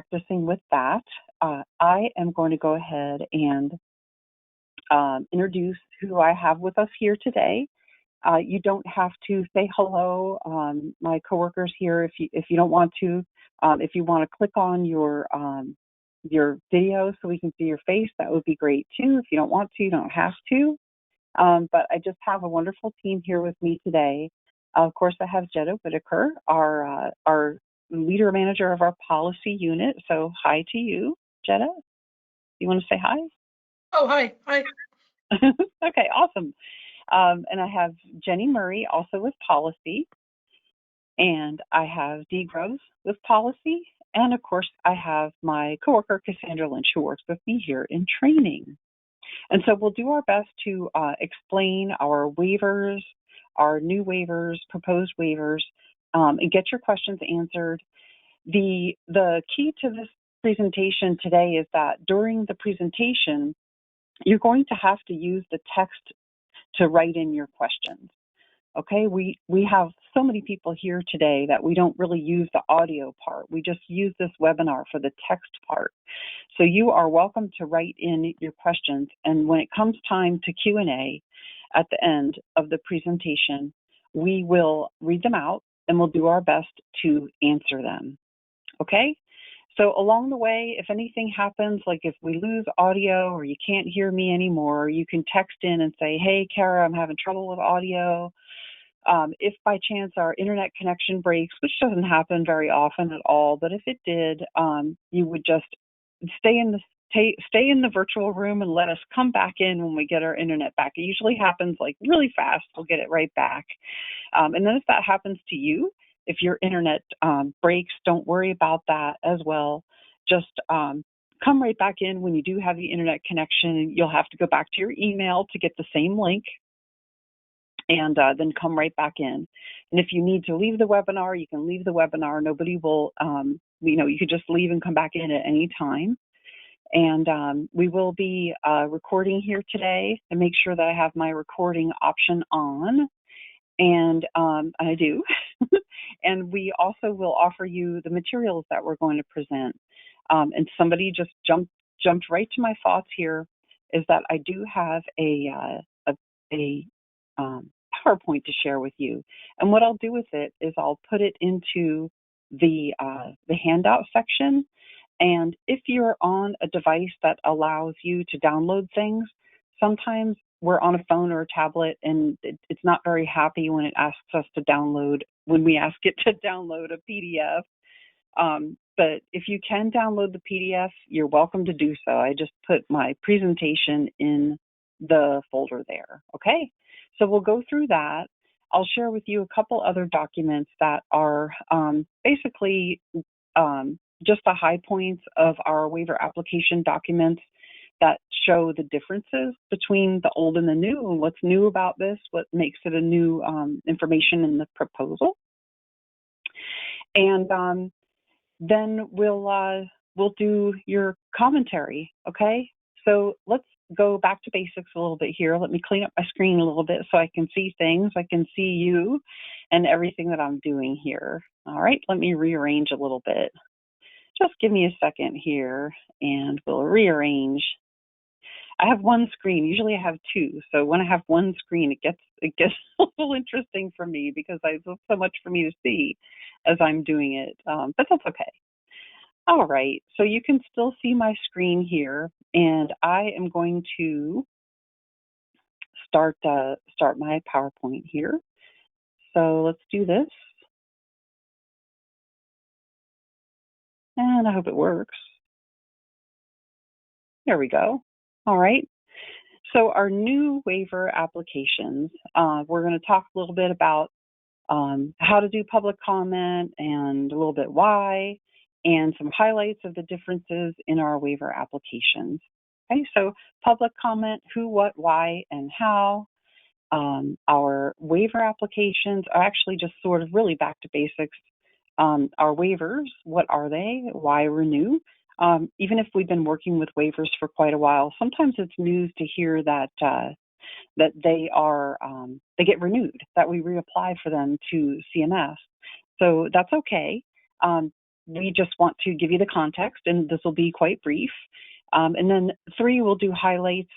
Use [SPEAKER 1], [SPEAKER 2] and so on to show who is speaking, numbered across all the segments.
[SPEAKER 1] practicing with that, I am going to go ahead and introduce who I have with us here today. You don't have to say hello, my coworkers here, if you don't want to. If you want to click on your video so we can see your face, that would be great too. If you don't want to, you don't have to. But I just have a wonderful team here with me today. Of course, I have Jetta Whittaker, our leader manager of our policy unit. So hi to you, Jetta. You want to say hi?
[SPEAKER 2] Oh, hi. Hi.
[SPEAKER 1] Okay, awesome. And I have Jenny Murray also with policy. And I have Dee Groves with policy. And of course, I have my coworker, Cassandra Lynch, who works with me here in training. And so we'll do our best to explain our waivers, our new waivers, proposed waivers, and get your questions answered. The key to this presentation today is that during the presentation, you're going to have to use the text to write in your questions. Okay, we have so many people here today that we don't really use the audio part. We just use this webinar for the text part. So you are welcome to write in your questions, and when it comes time to Q&A at the end of the presentation, we will read them out and we'll do our best to answer them. Okay? So along the way, if anything happens, like if we lose audio or you can't hear me anymore, you can text in and say, hey, Kara, I'm having trouble with audio. If by chance our internet connection breaks, which doesn't happen very often at all, but if it did, you would just stay in the virtual room and let us come back in when we get our internet back. It usually happens like really fast. We'll get it right back. And then if that happens to you, if your internet breaks, don't worry about that as well. Just come right back in when you do have the internet connection. You'll have to go back to your email to get the same link and then come right back in. And if you need to leave the webinar, you can leave the webinar. Nobody will, you could just leave and come back in at any time. And we will be recording here today, and make sure that I have my recording option on. And I do. And we also will offer you the materials that we're going to present. And somebody just jumped right to my thoughts here, is that I do have a PowerPoint to share with you. And what I'll do with it is I'll put it into the handout section. And if you're on a device that allows you to download things, sometimes we're on a phone or a tablet and it's not very happy when it asks us to download, when we ask it to download a PDF. But if you can download the PDF, you're welcome to do so. I just put my presentation in the folder there, okay? So we'll go through that. I'll share with you a couple other documents that are basically just the high points of our waiver application documents that show the differences between the old and the new, and what's new about this, what makes it a new information in the proposal. And then we'll do your commentary, okay? So let's go back to basics a little bit here. Let me clean up my screen a little bit so I can see things. I can see you and everything that I'm doing here. All right, let me rearrange a little bit. Just give me a second here and we'll rearrange. I have one screen. Usually I have two. So when I have one screen, it gets a little interesting for me because there's so much for me to see as I'm doing it. But that's okay. All right. So you can still see my screen here, and I am going to start my PowerPoint here. So let's do this. And I hope it works. There we go. All right. So our new waiver applications, we're going to talk a little bit about how to do public comment and a little bit why, and some highlights of the differences in our waiver applications. Okay, so public comment, who, what, why, and how. Our waiver applications are actually just sort of really back to basics. Our waivers, what are they? Why renew? Even if we've been working with waivers for quite a while, sometimes it's news to hear that that they get renewed, that we reapply for them to CMS. So that's okay. we just want to give you the context, and this will be quite brief. And then 3, we'll do highlights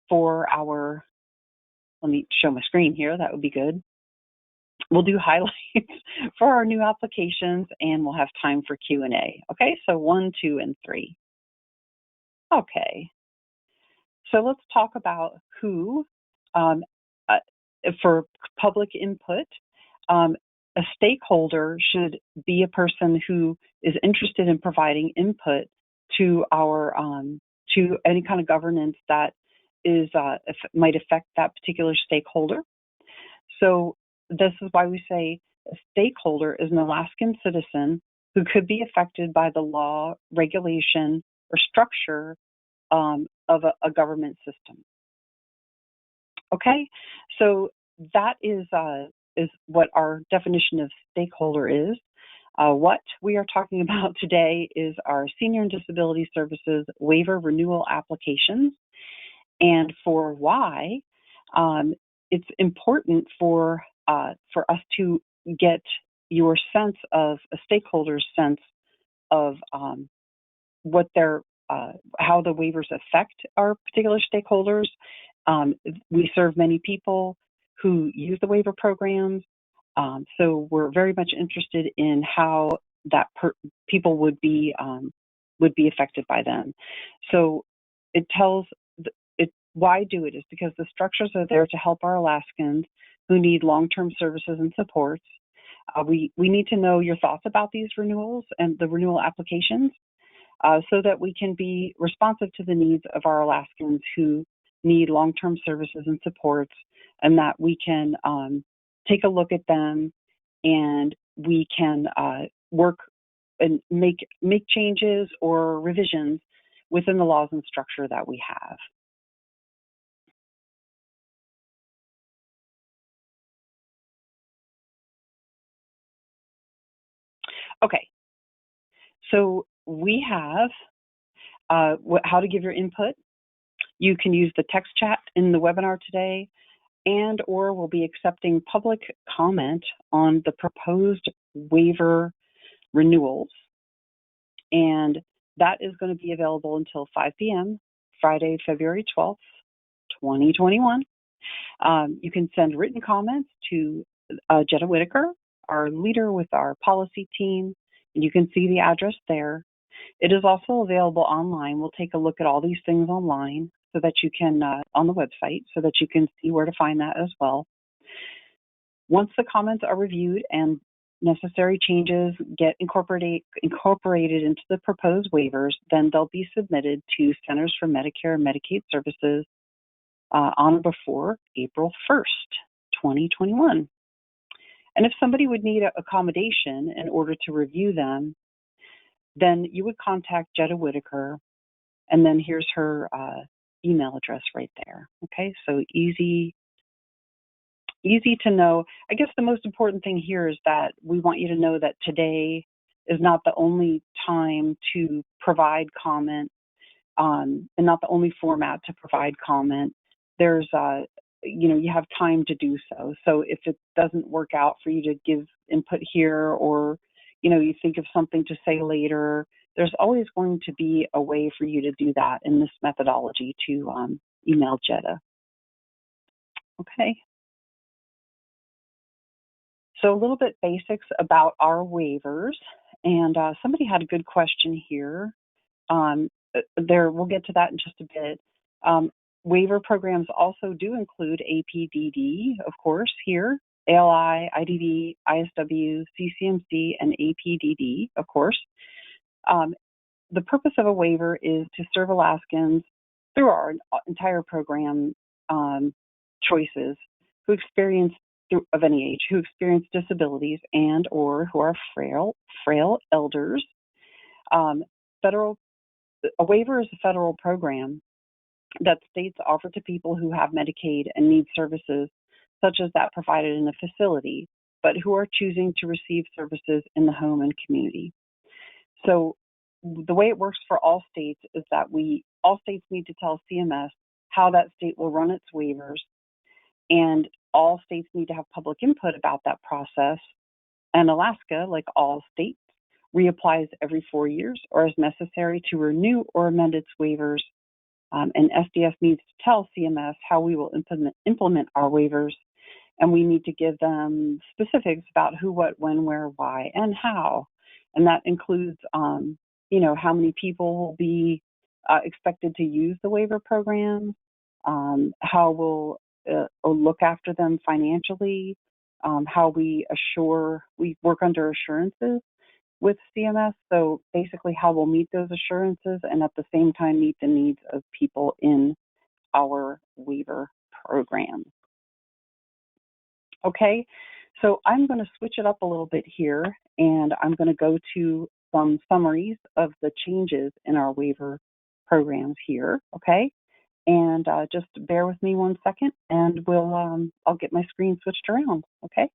[SPEAKER 1] for our, let me show my screen here, that would be good. We'll do highlights for our new applications, and we'll have time for Q&A. Okay, so 1, 2, and 3. Okay, so let's talk about who, for public input. A stakeholder should be a person who is interested in providing input to our to any kind of governance that is might affect that particular stakeholder. So this is why we say a stakeholder is an Alaskan citizen who could be affected by the law, regulation, or structure of a government system. Okay, so that is what our definition of stakeholder is. What we are talking about today is our Senior and Disability Services Waiver Renewal Applications, and for why it's important for us to get your sense of a stakeholder's sense of what their how the waivers affect our particular stakeholders. We serve many people who use the waiver programs, so we're very much interested in how that people would be affected by them. So it tells why do it is because the structures are there to help our Alaskans who need long-term services and supports. We need to know your thoughts about these renewals and the renewal applications, so that we can be responsive to the needs of our Alaskans who need long-term services and supports, and that we can take a look at them and we can work and make changes or revisions within the laws and structure that we have. Okay, so we have how to give your input. You can use the text chat in the webinar today, and or we'll be accepting public comment on the proposed waiver renewals. And that is going to be available until 5 p.m., Friday, February 12th, 2021. You can send written comments to Jetta Whittaker, our leader with our policy team, and you can see the address there. It is also available online. We'll take a look at all these things online so that you can, on the website, so that you can see where to find that as well. Once the comments are reviewed and necessary changes get incorporated into the proposed waivers, then they'll be submitted to Centers for Medicare and Medicaid Services on or before April 1st, 2021. And if somebody would need accommodation in order to review them, then you would contact Jetta Whittaker, and then here's her email address right there. Okay, so easy to know. I guess the most important thing here is that we want you to know that today is not the only time to provide comment, and not the only format to provide comment. There's you have time to do so. So if it doesn't work out for you to give input here, or you think of something to say later, there's always going to be a way for you to do that in this methodology to email Jetta. Okay. So a little bit basics about our waivers, and somebody had a good question here. We'll get to that in just a bit. Waiver programs also do include APDD, of course, here, ALI, IDD, ISW, CCMC, and APDD, of course. The purpose of a waiver is to serve Alaskans through our entire program choices who experience, of any age, who experience disabilities and or who are frail elders. A waiver is a federal program that states offer to people who have Medicaid and need services such as that provided in a facility, but who are choosing to receive services in the home and community. So the way it works for all states is that all states need to tell CMS how that state will run its waivers, and all states need to have public input about that process. And Alaska, like all states, reapplies every 4 years or is necessary to renew or amend its waivers. And SDS needs to tell CMS how we will implement our waivers, and we need to give them specifics about who, what, when, where, why, and how. And that includes, how many people will be expected to use the waiver program, how we'll look after them financially, how we work under assurances with CMS. So basically how we'll meet those assurances and at the same time meet the needs of people in our waiver program. Okay, so I'm going to switch it up a little bit here, and I'm going to go to some summaries of the changes in our waiver programs here, okay? And just bear with me 1 second, and I'll get my screen switched around, okay?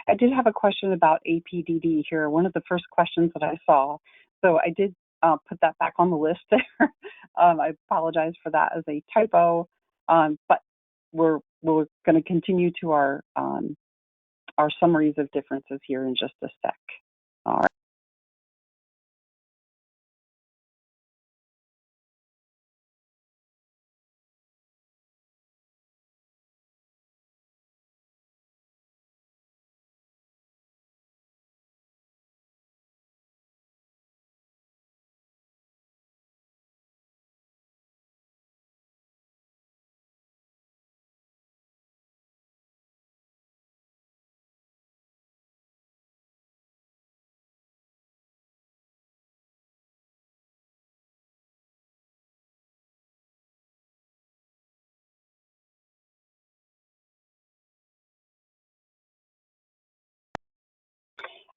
[SPEAKER 1] I did have a question about APDD here, one of the first questions that I saw. So I did put that back on the list there. I apologize for that as a typo, but we're going to continue to our summaries of differences here in just a sec. All right.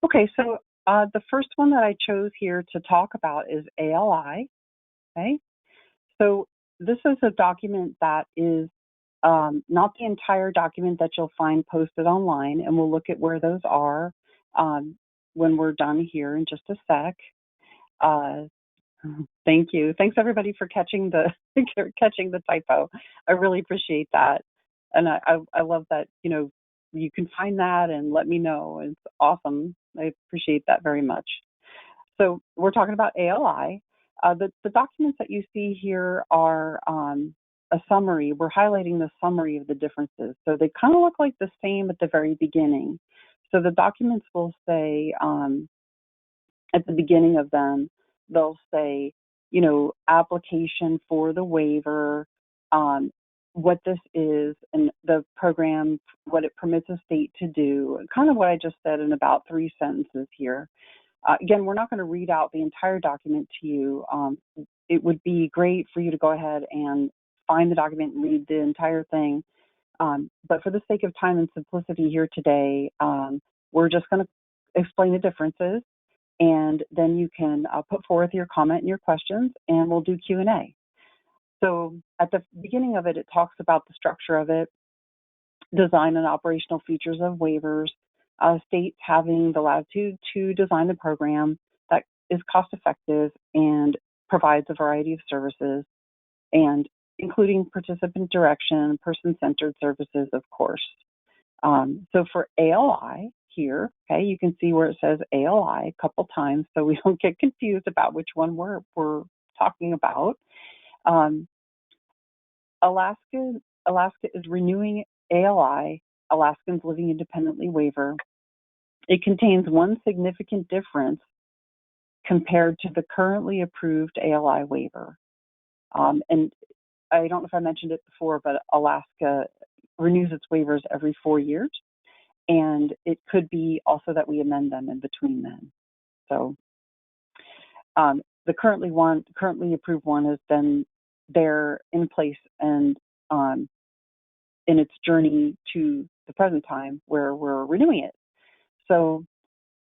[SPEAKER 1] Okay, so the first one that I chose here to talk about is ALI. Okay, so this is a document that is not the entire document that you'll find posted online, and we'll look at where those are when we're done here in just a sec. Thank you. Thanks everybody for catching the catching the typo. I really appreciate that, and I love that you can find that and let me know. It's awesome. I appreciate that very much. So we're talking about ALI. The documents that you see here are a summary. We're highlighting the summary of the differences. So they kind of look like the same at the very beginning. So the documents will say at the beginning of them, they'll say, application for the waiver, what this is, and the program, what it permits a state to do, kind of what I just said in about 3 sentences here. Again, we're not going to read out the entire document to you. It would be great for you to go ahead and find the document and read the entire thing. But for the sake of time and simplicity here today, we're just going to explain the differences, and then you can put forth your comment and your questions, and we'll do Q&A. So at the beginning of it, it talks about the structure of it, design and operational features of waivers, states having the latitude to design the program that is cost effective and provides a variety of services, and including participant direction, person-centered services, of course. So for ALI here, okay, you can see where it says ALI a couple times so we don't get confused about which one we're talking about. Alaska is renewing ALI, Alaskans Living Independently waiver, It contains one significant difference compared to the currently approved ALI waiver. And I don't know if I mentioned it before, but Alaska renews its waivers every 4 years. And it could be also that we amend them in between then. So the currently approved one has been there in place and in its journey to the present time where we're renewing it. So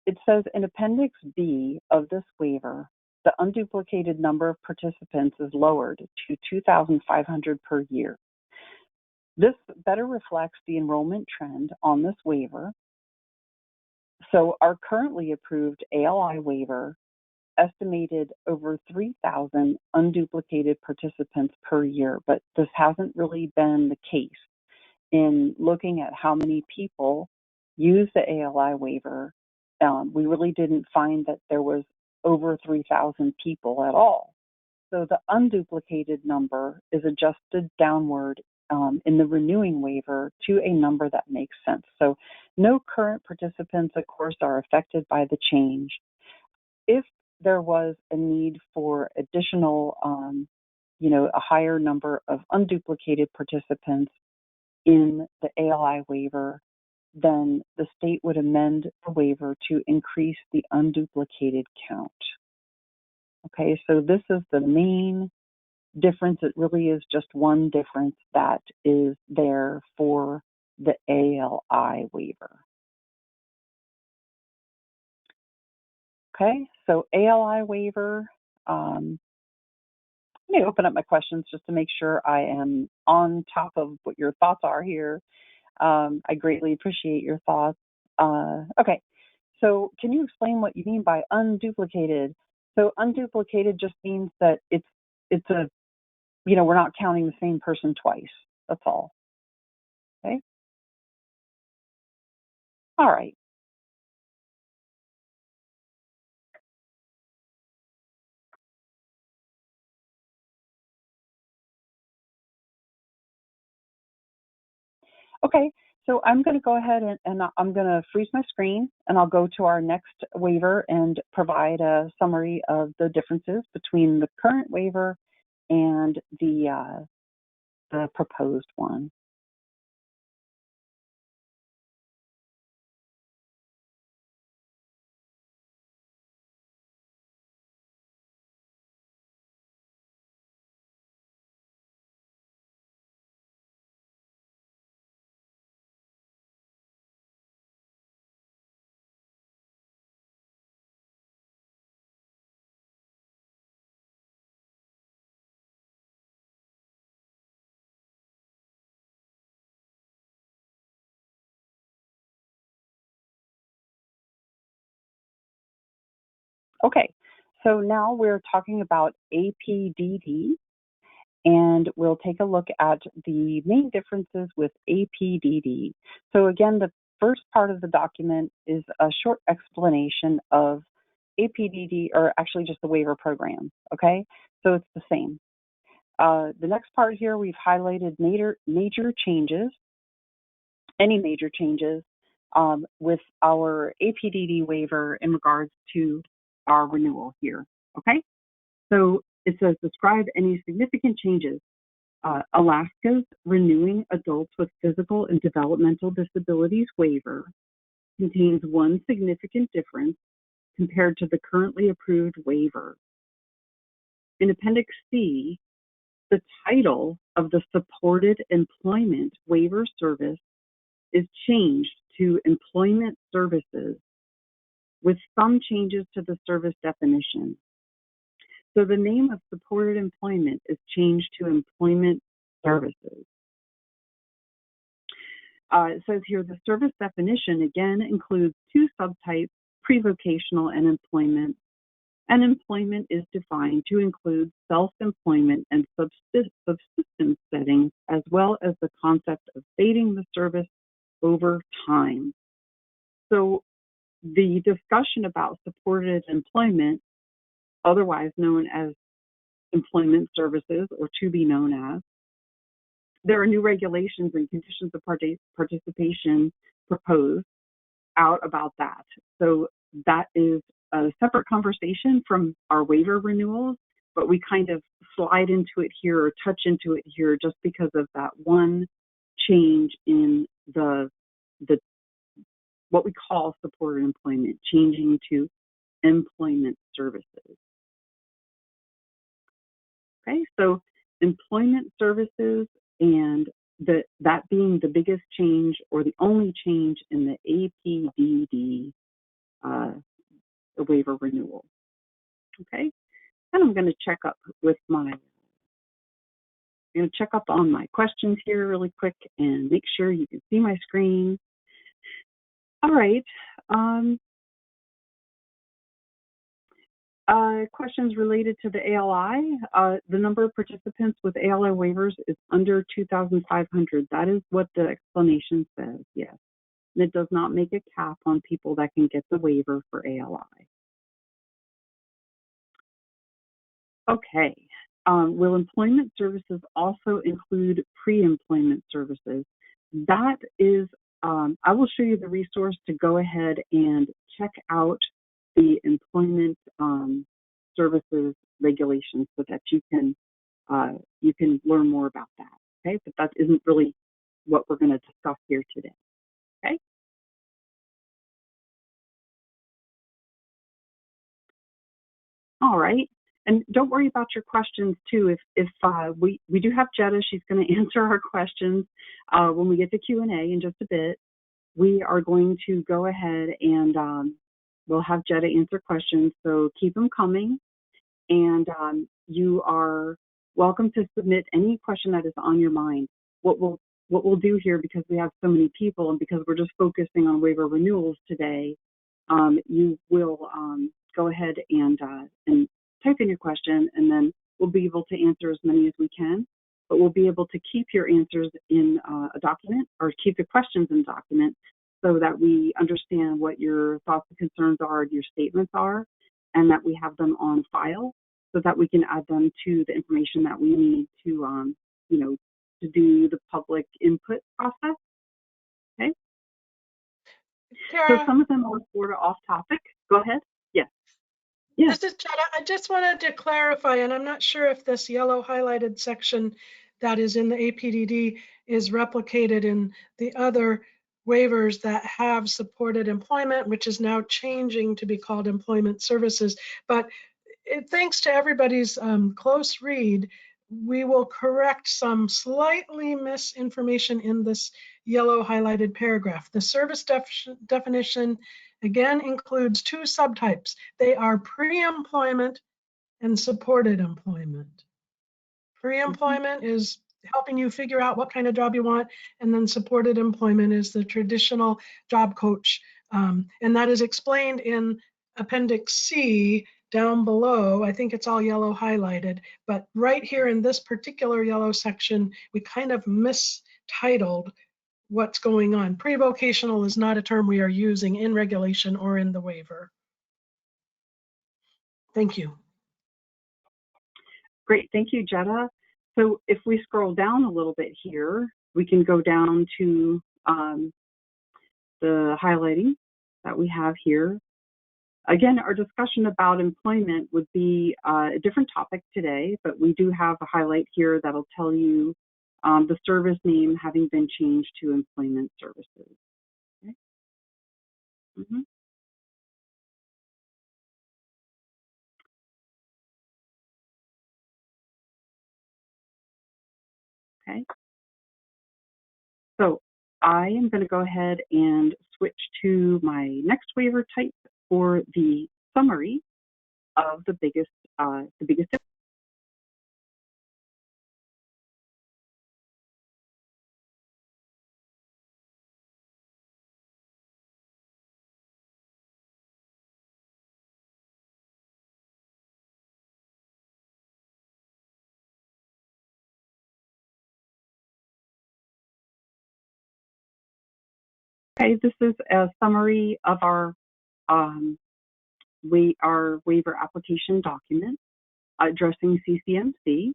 [SPEAKER 1] it says in Appendix B of this waiver, the unduplicated number of participants is lowered to 2,500 per year. This better reflects the enrollment trend on this waiver. So our currently approved ALI waiver estimated over 3,000 unduplicated participants per year, but this hasn't really been the case. In looking at how many people use the ALI waiver, we really didn't find that there was over 3,000 people at all. So the unduplicated number is adjusted downward in the renewing waiver to a number that makes sense. So no current participants, of course, are affected by the change. If there was a need for additional, a higher number of unduplicated participants in the ALI waiver, then the state would amend the waiver to increase the unduplicated count. Okay, so this is the main difference. It really is just one difference that is there for the ALI waiver. Okay, so ALI waiver, let me open up my questions just to make sure I am on top of what your thoughts are here. I greatly appreciate your thoughts. Okay, so can you explain what you mean by unduplicated? So unduplicated just means that it's a, we're not counting the same person twice. That's all. Okay. All right. Okay, so I'm going to go ahead and I'm going to freeze my screen, and I'll go to our next waiver and provide a summary of the differences between the current waiver and the proposed one. Okay, so now we're talking about APDD, and we'll take a look at the main differences with APDD. So again, the first part of the document is a short explanation of APDD, or actually just the waiver program, okay? So it's the same. The next part here, we've highlighted major changes, any major changes with our APDD waiver in regards to our renewal here, okay? So it says, describe any significant changes. Alaska's Renewing Adults with Physical and Developmental Disabilities waiver contains one significant difference compared to the currently approved waiver. In Appendix C, the title of the Supported Employment Waiver Service is changed to Employment Services, with some changes to the service definition. So the name of supported employment is changed to Employment Services. It says here the service definition again includes two subtypes, pre-vocational and employment. And employment is defined to include self-employment and subsistence settings, as well as the concept of fading the service over time. So the discussion about supported employment, otherwise known as employment services or to be known as, there are new regulations and conditions of participation proposed. out about that. So that is a separate conversation from our waiver renewals, but we kind of slide into it here or touch into it here just because of that one change in the what we call supported employment, changing to employment services. Okay, so employment services, and that being the biggest change or the only change in the APDD, the waiver renewal. Okay, and I'm going to check up on my questions here really quick and make sure you can see my screen. All right. Questions related to the ALI. The number of participants with ALI waivers is under 2,500. That is what the explanation says, yes. And it does not make a cap on people that can get the waiver for ALI. Okay. Will employment services also include pre-employment services? That is, I will show you the resource to go ahead and check out the employment services regulations so that you can learn more about that. Okay, but that isn't really what we're going to discuss here today. Okay. All right. And don't worry about your questions too. If we do have Jetta, she's going to answer our questions when we get to Q&A in just a bit. We are going to go ahead and we'll have Jetta answer questions. So keep them coming, and you are welcome to submit any question that is on your mind. What we'll do here, because we have so many people and because we're just focusing on waiver renewals today, you will go ahead and type in your question, and then we'll be able to answer as many as we can, but we'll be able to keep your answers in a document, or keep the questions in a document, so that we understand what your thoughts and concerns are, your statements are, and that we have them on file so that we can add them to the information that we need to, to do the public input process. Okay.
[SPEAKER 2] Kara,
[SPEAKER 1] so some of them are sort of off topic. Go ahead. Yes. Yes.
[SPEAKER 2] This is Jetta. I just wanted to clarify, and I'm not sure if this yellow highlighted section that is in the APDD is replicated in the other waivers that have supported employment, which is now changing to be called employment services. But thanks to everybody's close read, we will correct some slightly misinformation in this yellow highlighted paragraph. The service definition again includes two subtypes. They are pre-employment and supported employment. Pre-employment is helping you figure out what kind of job you want, and then supported employment is the traditional job coach. And that is explained in Appendix C down below. I think it's all yellow highlighted, but right here in this particular yellow section, we kind of mistitled what's going on. Pre-vocational is not a term we are using in regulation or in the waiver. Thank you.
[SPEAKER 1] Great, thank you, Jetta. So if we scroll down a little bit here, we can go down to the highlighting that we have here. Again, our discussion about employment would be a different topic today, but we do have a highlight here that'll tell you the service name having been changed to employment services. Okay. Okay. So I am going to go ahead and switch to my next waiver type for the summary of the biggest Okay, this is a summary of our waiver application document addressing CCMC.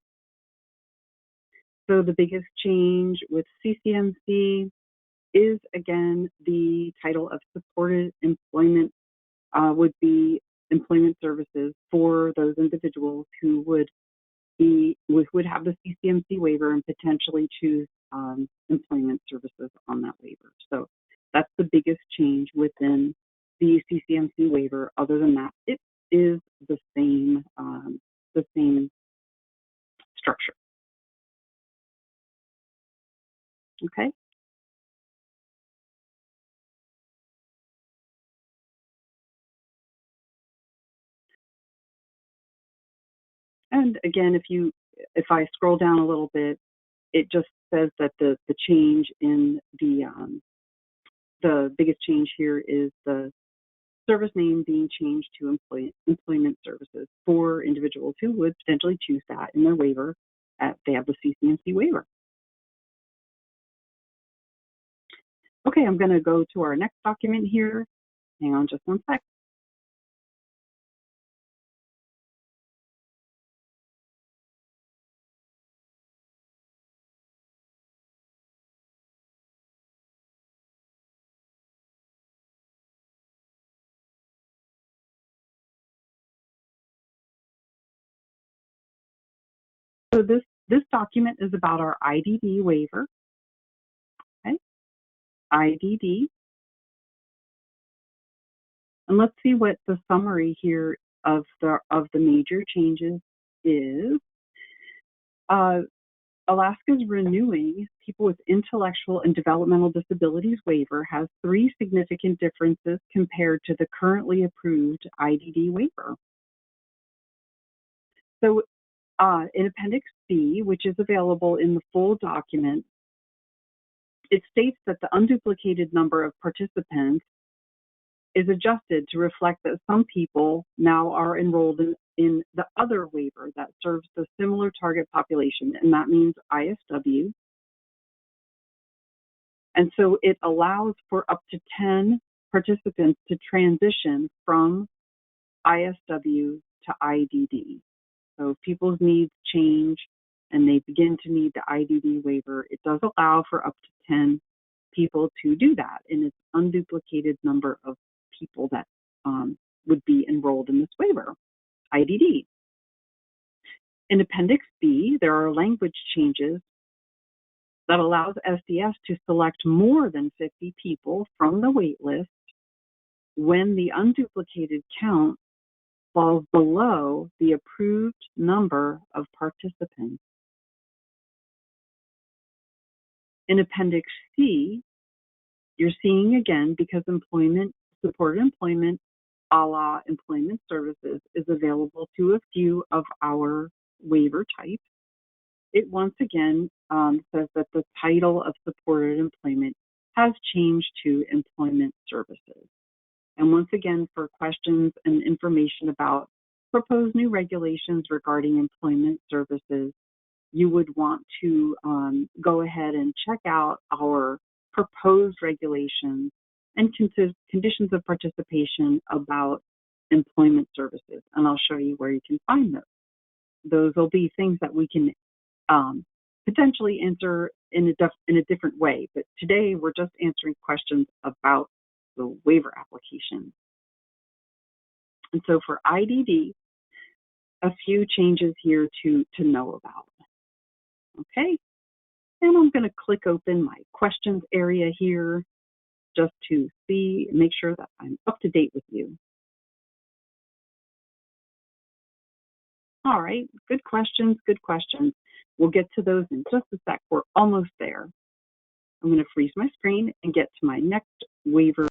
[SPEAKER 1] So the biggest change with CCMC is, again, the title of supported employment would be employment services for those individuals who would have the CCMC waiver and potentially choose employment services on that waiver. So that's the biggest change within the CCMC waiver. Other than that, it is the same structure. Okay. And again, if I scroll down a little bit, it just says that the change in the biggest change here is the service name being changed to employment services for individuals who would potentially choose that in their waiver. They have the CCMC waiver. Okay, I'm going to go to our next document here. Hang on just one sec. So this document is about our IDD waiver. Okay, IDD. And let's see what the summary here of the major changes is. Alaska's renewing people with intellectual and developmental disabilities waiver has 3 significant differences compared to the currently approved IDD waiver. So in Appendix B, which is available in the full document, it states that the unduplicated number of participants is adjusted to reflect that some people now are enrolled in the other waiver that serves the similar target population, and that means ISW. And so it allows for up to 10 participants to transition from ISW to IDD. So if people's needs change and they begin to need the IDD waiver, it does allow for up to 10 people to do that in its unduplicated number of people that would be enrolled in this waiver, IDD. In Appendix B, there are language changes that allows SDS to select more than 50 people from the wait list when the unduplicated count falls below the approved number of participants. In Appendix C, you're seeing again, because supported employment a la employment services is available to a few of our waiver types, it once again says that the title of supported employment has changed to employment services. And once again, for questions and information about proposed new regulations regarding employment services, you would want to go ahead and check out our proposed regulations and conditions of participation about employment services. And I'll show you where you can find those. Those will be things that we can potentially answer in a different way. But today we're just answering questions about the waiver application. And so for IDD, a few changes here to know about. Okay, and I'm going to click open my questions area here just to see and make sure that I'm up to date with you. All right, good questions, good questions. We'll get to those in just a sec. We're almost there. I'm going to freeze my screen and get to my next waiver.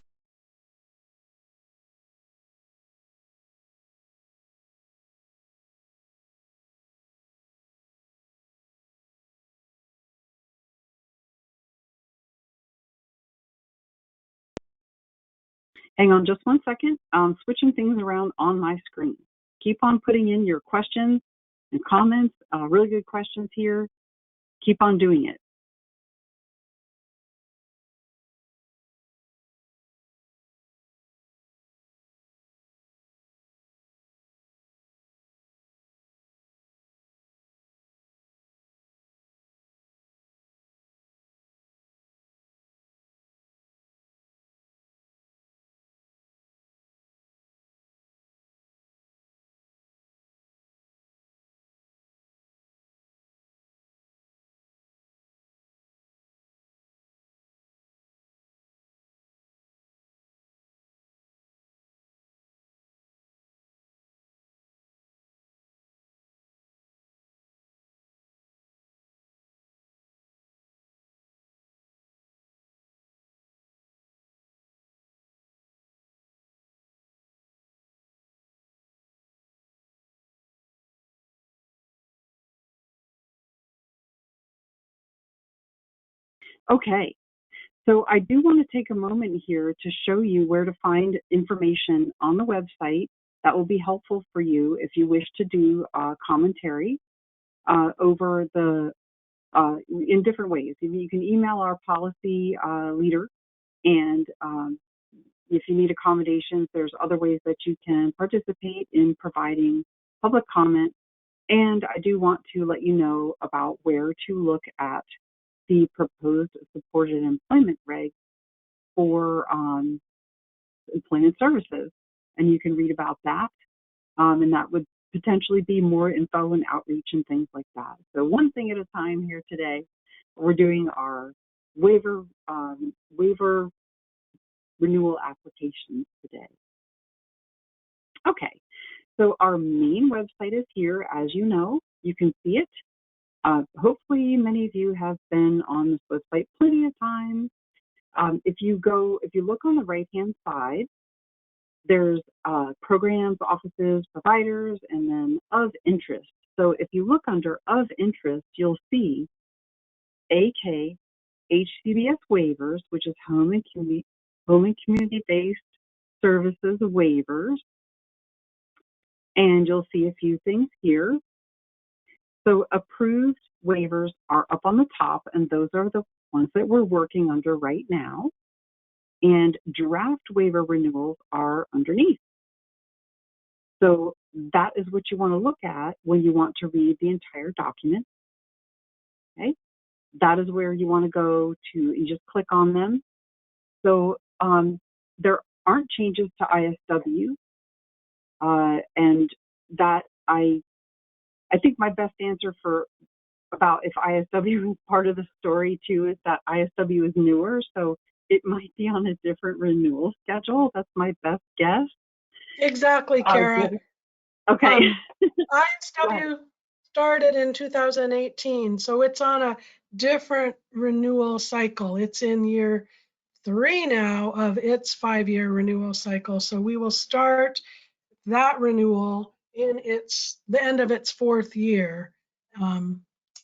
[SPEAKER 1] Hang on just one second. I'm switching things around on my screen. Keep on putting in your questions and comments, really good questions here. Keep on doing it. Okay, so I do want to take a moment here to show you where to find information on the website that will be helpful for you if you wish to do commentary over the in different ways. You can email our policy leader, and if you need accommodations, there's other ways that you can participate in providing public comment. And I do want to let you know about where to look at the proposed supported employment reg for employment services. And you can read about that. And that would potentially be more info and outreach and things like that. So one thing at a time here today. We're doing our waiver renewal applications today. Okay, so our main website is here, as you know. You can see it. Hopefully, many of you have been on this website plenty of times. If you look on the right-hand side, there's programs, offices, providers, and then of interest. So if you look under of interest, you'll see AK, HCBS waivers, which is home and community-based services waivers. And you'll see a few things here. So approved waivers are up on the top, and those are the ones that we're working under right now. And draft waiver renewals are underneath. So that is what you want to look at when you want to read the entire document. Okay, that is where you want to go to. You just click on them. So there aren't changes to ISW, and that I think my best answer for about if ISW is part of the story too is that ISW is newer, so it might be on a different renewal schedule. That's my best guess.
[SPEAKER 2] Exactly, Kara.
[SPEAKER 1] Okay.
[SPEAKER 2] ISW started in 2018, so it's on a different renewal cycle. It's in year 3 now of its 5-year renewal cycle. So we will start that renewal in the end of its 4th year.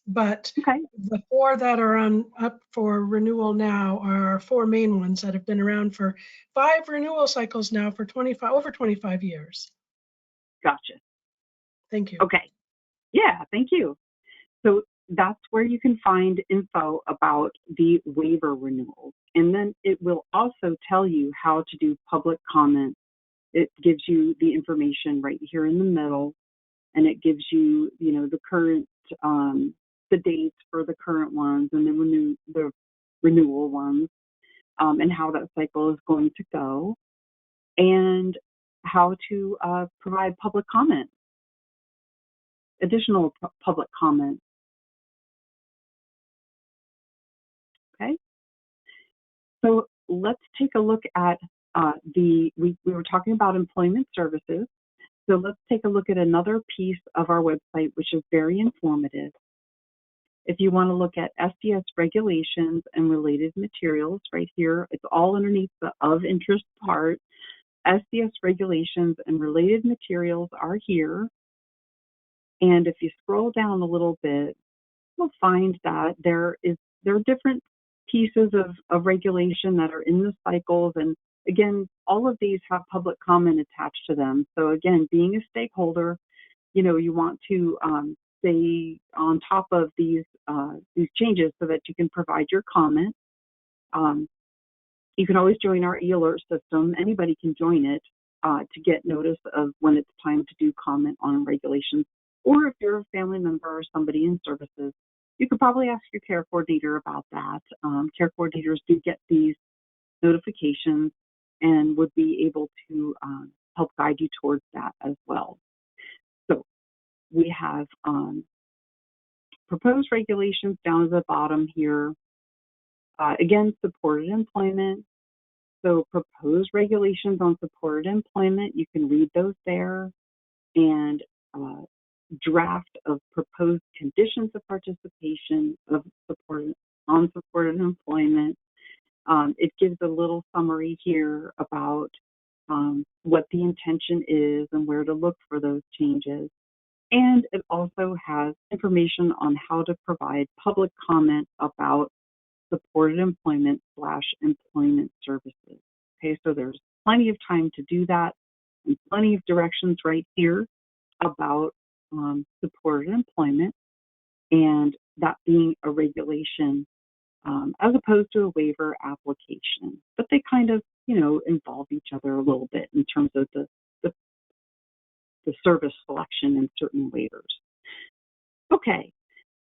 [SPEAKER 2] But the 4 that are up for renewal now are our 4 main ones that have been around for 5 renewal cycles now for over 25 years.
[SPEAKER 1] Gotcha.
[SPEAKER 2] Thank you.
[SPEAKER 1] Okay. Yeah, thank you. So that's where you can find info about the waiver renewals. And then it will also tell you how to do public comment. It gives you the information right here in the middle, and it gives you, the current, the dates for the current ones and the renewal ones, and how that cycle is going to go, and how to provide public comment, additional public comment. Okay. So let's take a look at we were talking about employment services. So let's take a look at another piece of our website, which is very informative. If you want to look at SDS regulations and related materials right here, it's all underneath the of interest part. SDS regulations and related materials are here. And if you scroll down a little bit, you'll find that there are different pieces of regulation that are in the cycles. And again, all of these have public comment attached to them. So again, being a stakeholder, you want to stay on top of these changes so that you can provide your comment. You can always join our e-alert system. Anybody can join it to get notice of when it's time to do comment on regulations. Or if you're a family member or somebody in services, you could probably ask your care coordinator about that. Care coordinators do get these notifications and would be able to help guide you towards that as well. So we have proposed regulations down at the bottom here. Again, supported employment. So proposed regulations on supported employment, you can read those there. And draft of proposed conditions of participation on supported employment. It gives a little summary here about what the intention is and where to look for those changes. And it also has information on how to provide public comment about supported employment/employment services. Okay, so there's plenty of time to do that and plenty of directions right here about supported employment, and that being a regulation as opposed to a waiver application. But they kind of, involve each other a little bit in terms of the service selection in certain waivers. Okay,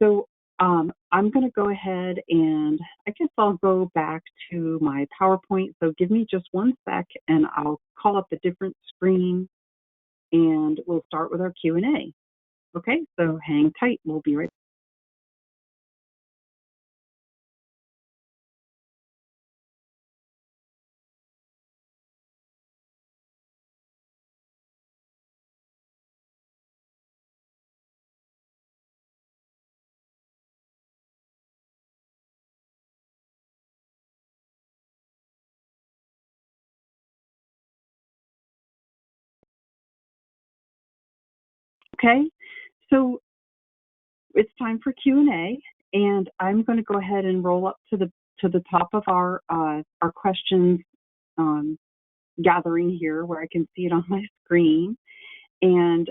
[SPEAKER 1] so I'm going to go ahead and I guess I'll go back to my PowerPoint. So give me just one sec and I'll call up a different screen and we'll start with our Q&A. Okay, so hang tight. We'll be right back. Okay, so it's time for Q&A, and I'm going to go ahead and roll up to the top of our questions gathering here, where I can see it on my screen. And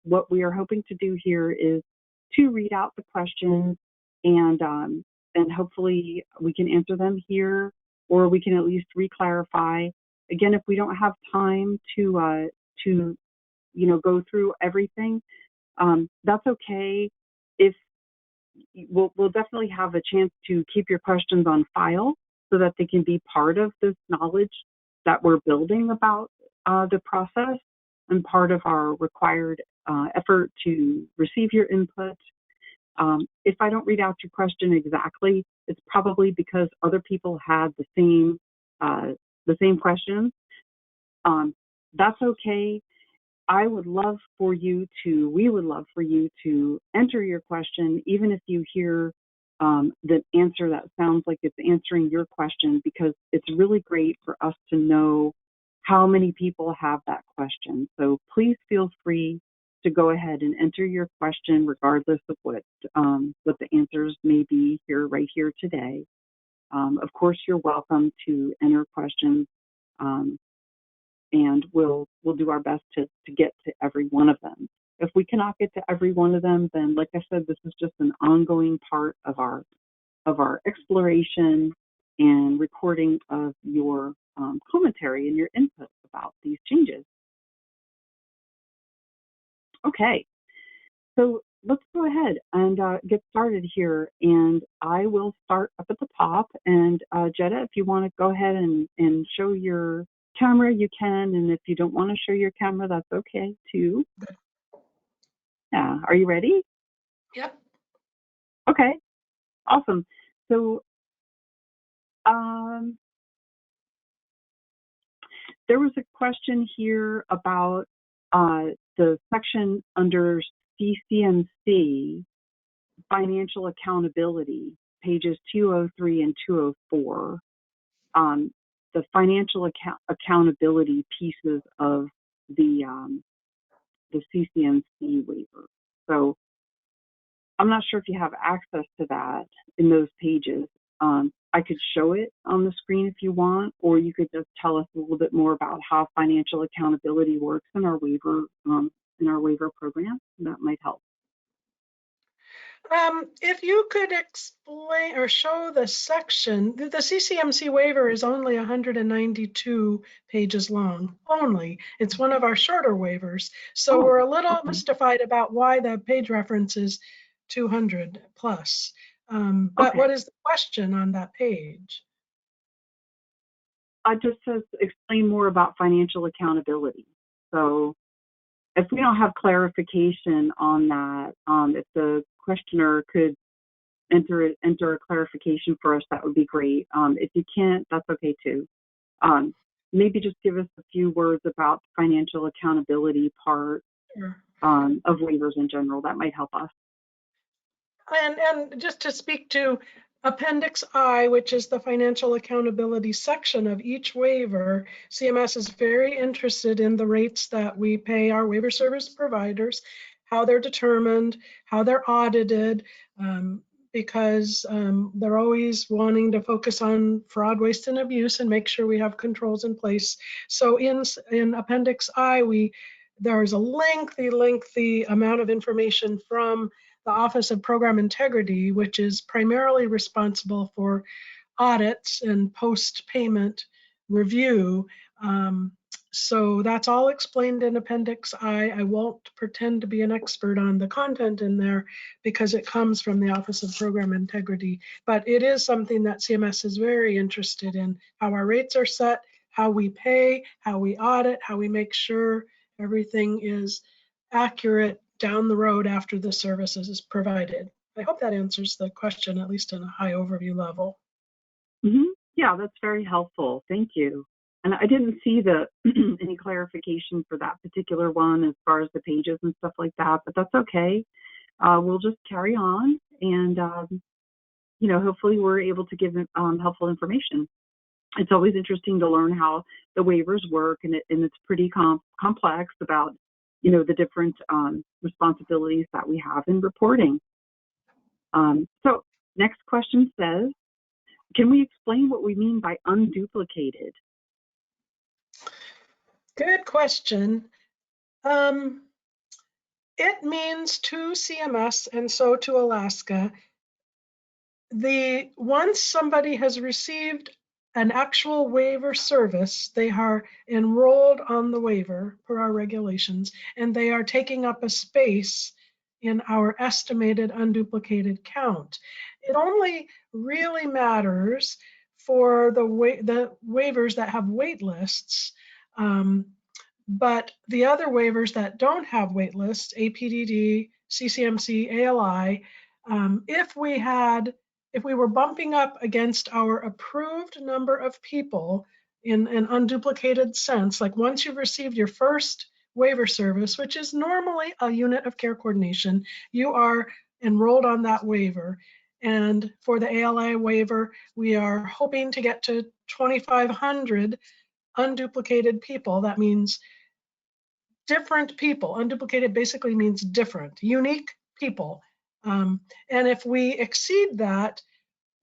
[SPEAKER 1] what we are hoping to do here is to read out the questions, and hopefully we can answer them here, or we can at least re-clarify. Again, if we don't have time to go through everything, that's okay. If we'll definitely have a chance to keep your questions on file so that they can be part of this knowledge that we're building about the process and part of our required effort to receive your input. If I don't read out your question exactly, it's probably because other people had the same questions. That's okay. We would love for you to enter your question, even if you hear the answer that sounds like it's answering your question, because it's really great for us to know how many people have that question. So please feel free to go ahead and enter your question, regardless of what the answers may be right here today. Of course, you're welcome to enter questions. And we'll do our best to get to every one of them. If we cannot get to every one of them, then like I said, this is just an ongoing part of our exploration and recording of your commentary and your input about these changes. Okay, so let's go ahead and get started here. And I will start up at the top. And Jetta, if you want to go ahead and show your camera, you can, and if you don't want to show your camera, that's okay too. Yeah, are you ready?
[SPEAKER 2] Yep.
[SPEAKER 1] Okay, awesome. So there was a question here about the section under CCMC, financial accountability, pages 203 and 204. The financial accountability pieces of the CCMC waiver. So I'm not sure if you have access to that in those pages. I could show it on the screen if you want, or you could just tell us a little bit more about how financial accountability works in our waiver program. That might help.
[SPEAKER 2] If you could explain or show the section, the CCMC waiver is only 192 pages long, only. It's one of our shorter waivers. So we're a little mystified about why the page reference is 200 plus. But what is the question on that page?
[SPEAKER 1] It just says explain more about financial accountability. So if we don't have clarification on that, if the questioner could enter a clarification for us, that would be great. If you can't, that's okay too. Maybe just give us a few words about the financial accountability part of waivers in general. That might help us.
[SPEAKER 2] And just to speak to Appendix I, which is the financial accountability section of each waiver, CMS is very interested in the rates that we pay our waiver service providers, how they're determined, how they're audited, because they're always wanting to focus on fraud, waste, and abuse and make sure we have controls in place. So in Appendix I, there's a lengthy amount of information from the Office of Program Integrity, which is primarily responsible for audits and post-payment review. So that's all explained in Appendix I. I won't pretend to be an expert on the content in there because it comes from the Office of Program Integrity, but it is something that CMS is very interested in, how our rates are set, how we pay, how we audit, how we make sure everything is accurate down the road after the services is provided. I hope that answers the question, at least in a high overview level.
[SPEAKER 1] Yeah, that's very helpful. Thank you. And I didn't see any clarification for that particular one as far as the pages and stuff like that, but that's okay. We'll just carry on, and hopefully we're able to give helpful information. It's always interesting to learn how the waivers work, and it's pretty complex about the different responsibilities that we have in reporting. So next question says, can we explain what we mean by unduplicated?
[SPEAKER 2] Good question. It means to CMS and so to Alaska, once somebody has received an actual waiver service, they are enrolled on the waiver per our regulations, and they are taking up a space in our estimated unduplicated count. It only really matters for the waivers that have wait lists. But the other waivers that don't have wait lists, APDD, CCMC, ALI, if we were bumping up against our approved number of people in an unduplicated sense, like once you've received your first waiver service, which is normally a unit of care coordination, you are enrolled on that waiver. And for the ALI waiver, we are hoping to get to 2,500 unduplicated people. That means different people. Unduplicated basically means different, unique people. And if we exceed that,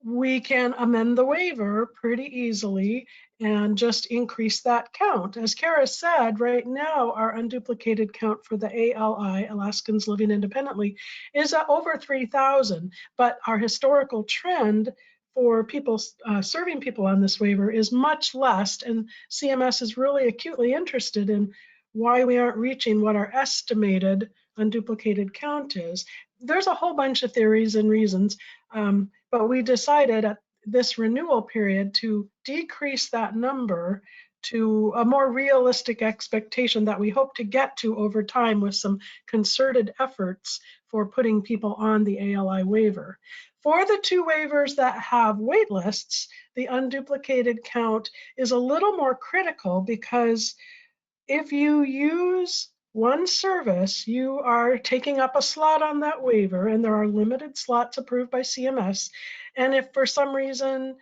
[SPEAKER 2] we can amend the waiver pretty easily and just increase that count. As Kara said, right now, our unduplicated count for the ALI, Alaskans Living Independently, is at over 3,000, but our historical trend for people serving people on this waiver is much less, and CMS is really acutely interested in why we aren't reaching what our estimated unduplicated count is. There's a whole bunch of theories and reasons, but we decided at this renewal period to decrease that number to a more realistic expectation that we hope to get to over time with some concerted efforts for putting people on the ALI waiver. For the two waivers that have wait lists, the unduplicated count is a little more critical because if you use one service, you are taking up a slot on that waiver, and there are limited slots approved by CMS. And if for some reason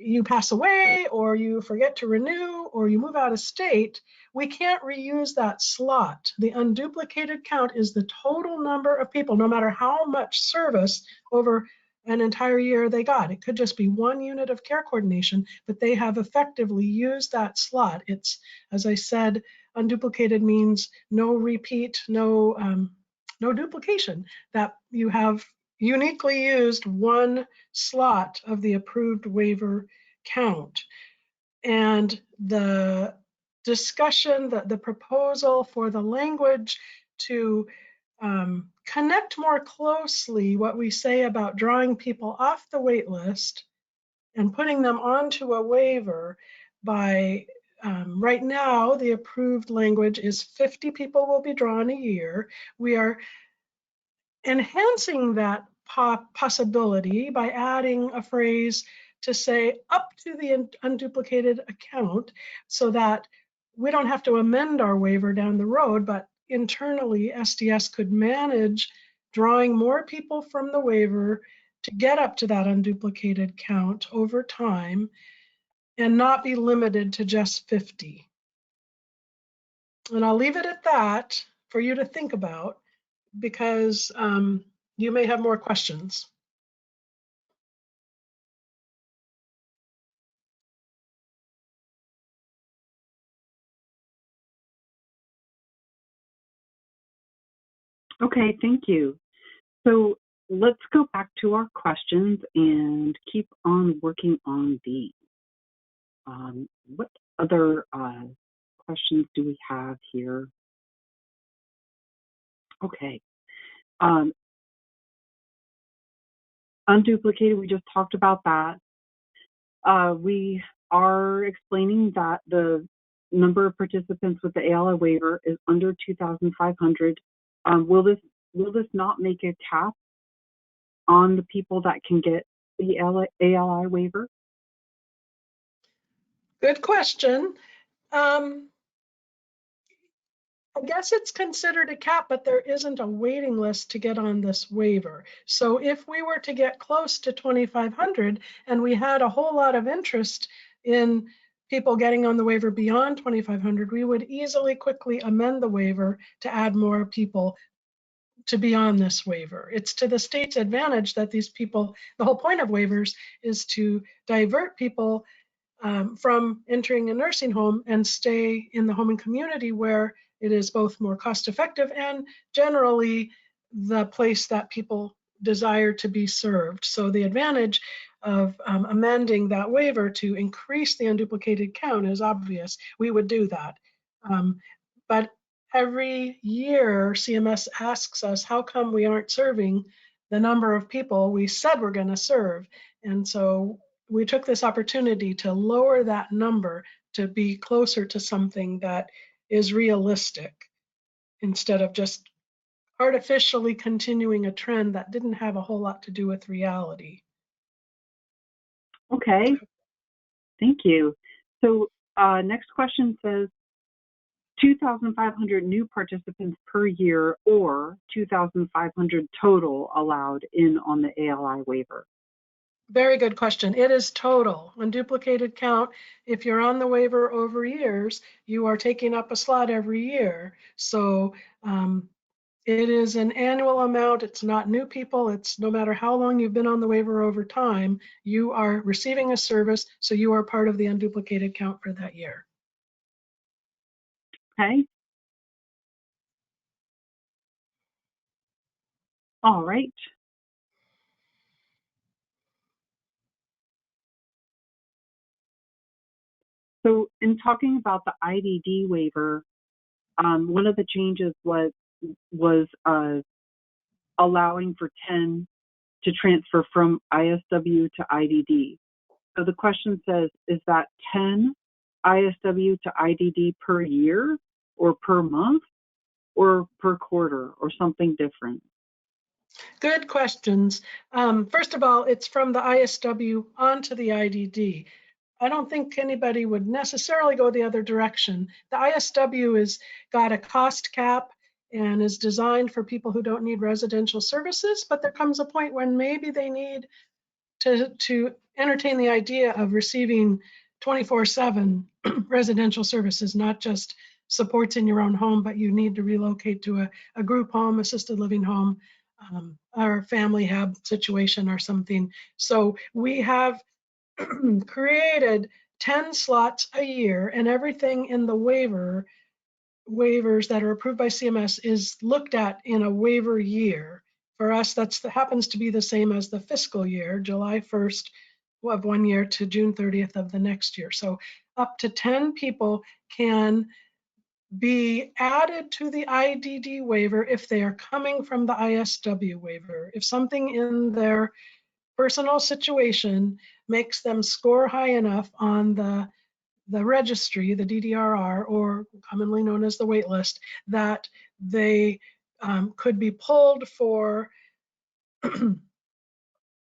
[SPEAKER 2] you pass away or you forget to renew or you move out of state, we can't reuse that slot. The unduplicated count is the total number of people, no matter how much service over an entire year they got. It could just be one unit of care coordination, but they have effectively used that slot. It's, as I said, unduplicated means no repeat, no duplication, that you have uniquely used one slot of the approved waiver count. And the discussion, the proposal for the language to connect more closely what we say about drawing people off the wait list and putting them onto a waiver by right now, the approved language is 50 people will be drawn a year. We are enhancing that possibility by adding a phrase to say up to the unduplicated account so that we don't have to amend our waiver down the road, but internally SDS could manage drawing more people from the waiver to get up to that unduplicated count over time and not be limited to just 50. And I'll leave it at that for you to think about, because you may have more questions.
[SPEAKER 1] Okay, thank you. So let's go back to our questions and keep on working on these. What other questions do we have here? Okay. Unduplicated, we just talked about that. We are explaining that the number of participants with the ALI waiver is under 2,500. Will this not make a cap on the people that can get the ALI waiver?
[SPEAKER 2] Good question. I guess it's considered a cap, but there isn't a waiting list to get on this waiver. So if we were to get close to 2,500 and we had a whole lot of interest in people getting on the waiver beyond 2,500, we would easily quickly amend the waiver to add more people to be on this waiver. It's to the state's advantage that these people, the whole point of waivers is to divert people from entering a nursing home and stay in the home and community where it is both more cost effective and generally the place that people desire to be served. So the advantage of amending that waiver to increase the unduplicated count is obvious. We would do that. But every year CMS asks us, how come we aren't serving the number of people we said we're going to serve? And so we took this opportunity to lower that number to be closer to something that is realistic instead of just artificially continuing a trend that didn't have a whole lot to do with reality.
[SPEAKER 1] Okay, thank you. So next question says 2,500 new participants per year or 2,500 total allowed in on the ALI waiver.
[SPEAKER 2] Very good question. It is total. Unduplicated count, if you're on the waiver over years, you are taking up a slot every year. So it is an annual amount. It's not new people. It's no matter how long you've been on the waiver over time, you are receiving a service, so you are part of the unduplicated count for that year.
[SPEAKER 1] Okay. All right. So in talking about the IDD waiver, one of the changes was allowing for 10 to transfer from ISW to IDD. So the question says, is that 10 ISW to IDD per year or per month or per quarter or something different?
[SPEAKER 2] Good questions. First of all, it's from the ISW onto the IDD. I don't think anybody would necessarily go the other direction. The ISW has got a cost cap and is designed for people who don't need residential services, but there comes a point when maybe they need to entertain the idea of receiving 24/7 residential services, not just supports in your own home, but you need to relocate to a group home, assisted living home, or family hub situation or something. So we have created 10 slots a year, and everything in the waivers that are approved by CMS is looked at in a waiver year. For us, that happens to be the same as the fiscal year, July 1st of one year to June 30th of the next year. So up to 10 people can be added to the IDD waiver if they are coming from the ISW waiver. If something in their personal situation makes them score high enough on the registry, the DDRR, or commonly known as the wait list, that they could be pulled for the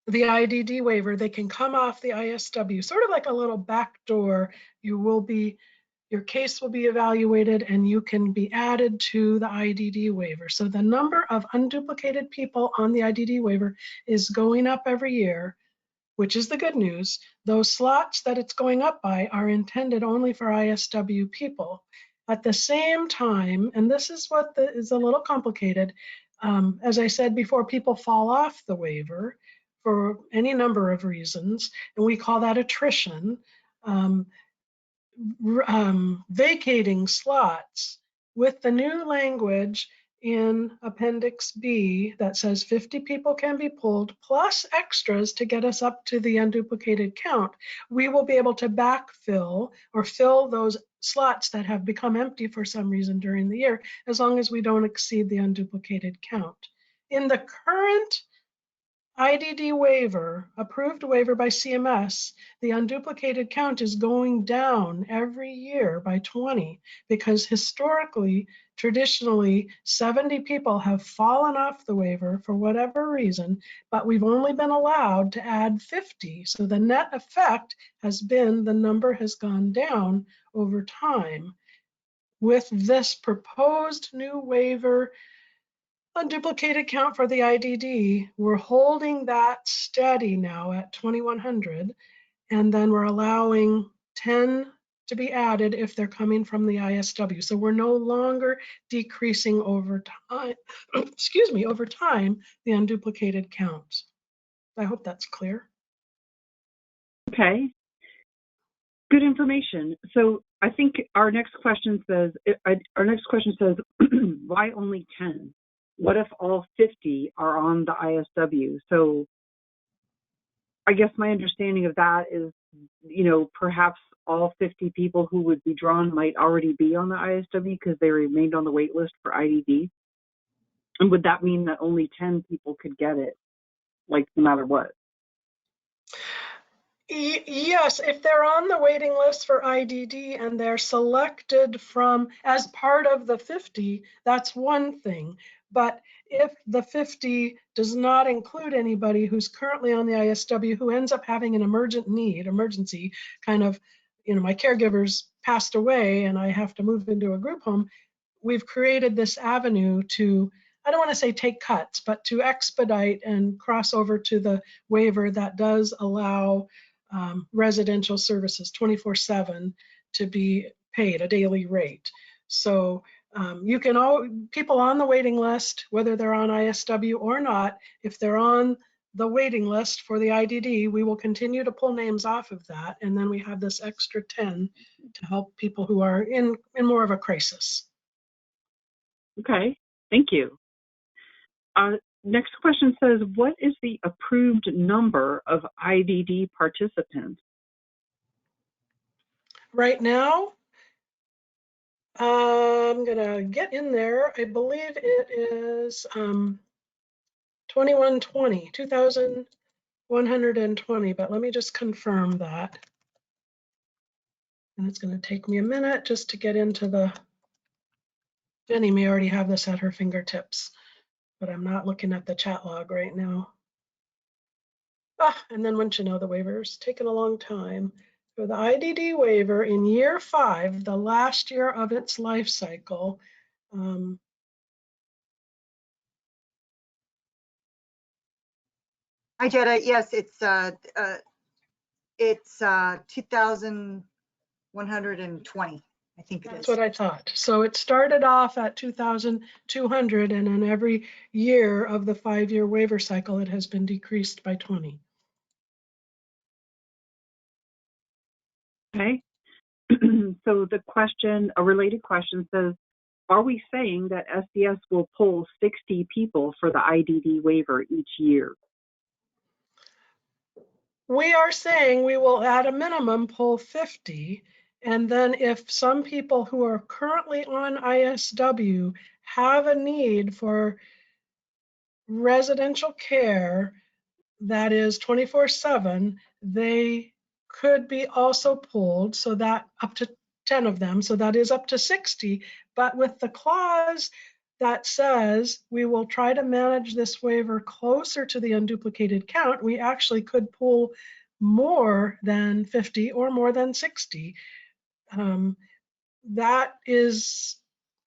[SPEAKER 2] IDD waiver. They can come off the ISW, sort of like a little backdoor. Your case will be evaluated and you can be added to the IDD waiver. So the number of unduplicated people on the IDD waiver is going up every year, which is the good news. Those slots that it's going up by are intended only for ISW people. At the same time, and this is what is a little complicated, as I said before, people fall off the waiver for any number of reasons, and we call that attrition. Vacating slots with the new language in Appendix B that says 50 people can be pulled plus extras to get us up to the unduplicated count, we will be able to backfill or fill those slots that have become empty for some reason during the year, as long as we don't exceed the unduplicated count. In the current IDD waiver, approved waiver by CMS, the unduplicated count is going down every year by 20 because historically, traditionally, 70 people have fallen off the waiver for whatever reason, but we've only been allowed to add 50. So the net effect has been the number has gone down over time. With this proposed new waiver, unduplicated count for the IDD, we're holding that steady now at 2,100, and then we're allowing 10 to be added if they're coming from the ISW. So we're no longer decreasing over time, excuse me, over time, the unduplicated counts. I hope that's clear.
[SPEAKER 1] Okay. Good information. So I think our next question says, why only 10? What if all 50 are on the ISW? So I guess my understanding of that is, perhaps all 50 people who would be drawn might already be on the ISW because they remained on the wait list for IDD. And would that mean that only 10 people could get it, like no matter what?
[SPEAKER 2] Yes, if they're on the waiting list for IDD and they're selected from as part of the 50, that's one thing. But if the 50 does not include anybody who's currently on the ISW who ends up having an emergency kind of, my caregiver's passed away and I have to move into a group home, we've created this avenue to, I don't want to say take cuts, but to expedite and cross over to the waiver that does allow residential services 24/7 to be paid a daily rate. So you can people on the waiting list, whether they're on ISW or not, if they're on the waiting list for the IDD, we will continue to pull names off of that. And then we have this extra 10 to help people who are in more of a crisis.
[SPEAKER 1] Okay, thank you. Next question says, what is the approved number of IDD participants?
[SPEAKER 2] Right now, I'm going to get in there. I believe it is 2,120, but let me just confirm that. And it's going to take me a minute just to get into the, Jenny may already have this at her fingertips, but I'm not looking at the chat log right now. And then once you know, the waiver's taken a long time. For the IDD waiver in year 5, the last year of its life cycle,
[SPEAKER 3] Hi, Jetta. Yes, it's 2,120. I think it is.
[SPEAKER 2] That's what I thought. So it started off at 2,200, and in every year of the 5-year waiver cycle, it has been decreased by 20.
[SPEAKER 1] Okay. So the question, a related question says, are we saying that SDS will pull 60 people for the IDD waiver each year?
[SPEAKER 2] We are saying we will at a minimum pull 50. And then if some people who are currently on ISW have a need for residential care that is 24/7, they could be also pulled, so that up to 10 of them, so that is up to 60. But with the clause that says we will try to manage this waiver closer to the unduplicated count, we actually could pull more than 50 or more than 60. That is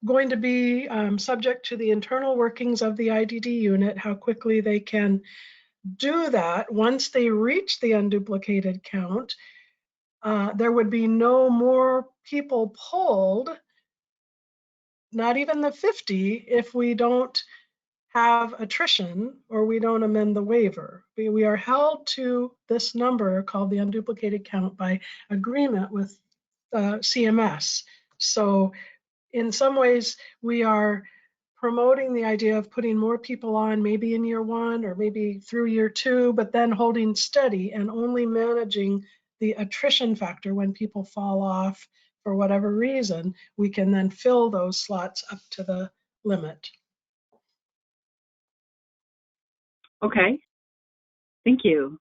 [SPEAKER 2] going to be subject to the internal workings of the IDD unit, how quickly they can do that. Once they reach the unduplicated count, there would be no more people pulled, not even the 50, if we don't have attrition or we don't amend the waiver. We are held to this number called the unduplicated count by agreement with CMS. So in some ways, we are promoting the idea of putting more people on, maybe in year 1 or maybe through year 2, but then holding steady and only managing the attrition factor when people fall off for whatever reason. We can then fill those slots up to the limit.
[SPEAKER 1] Okay, thank you.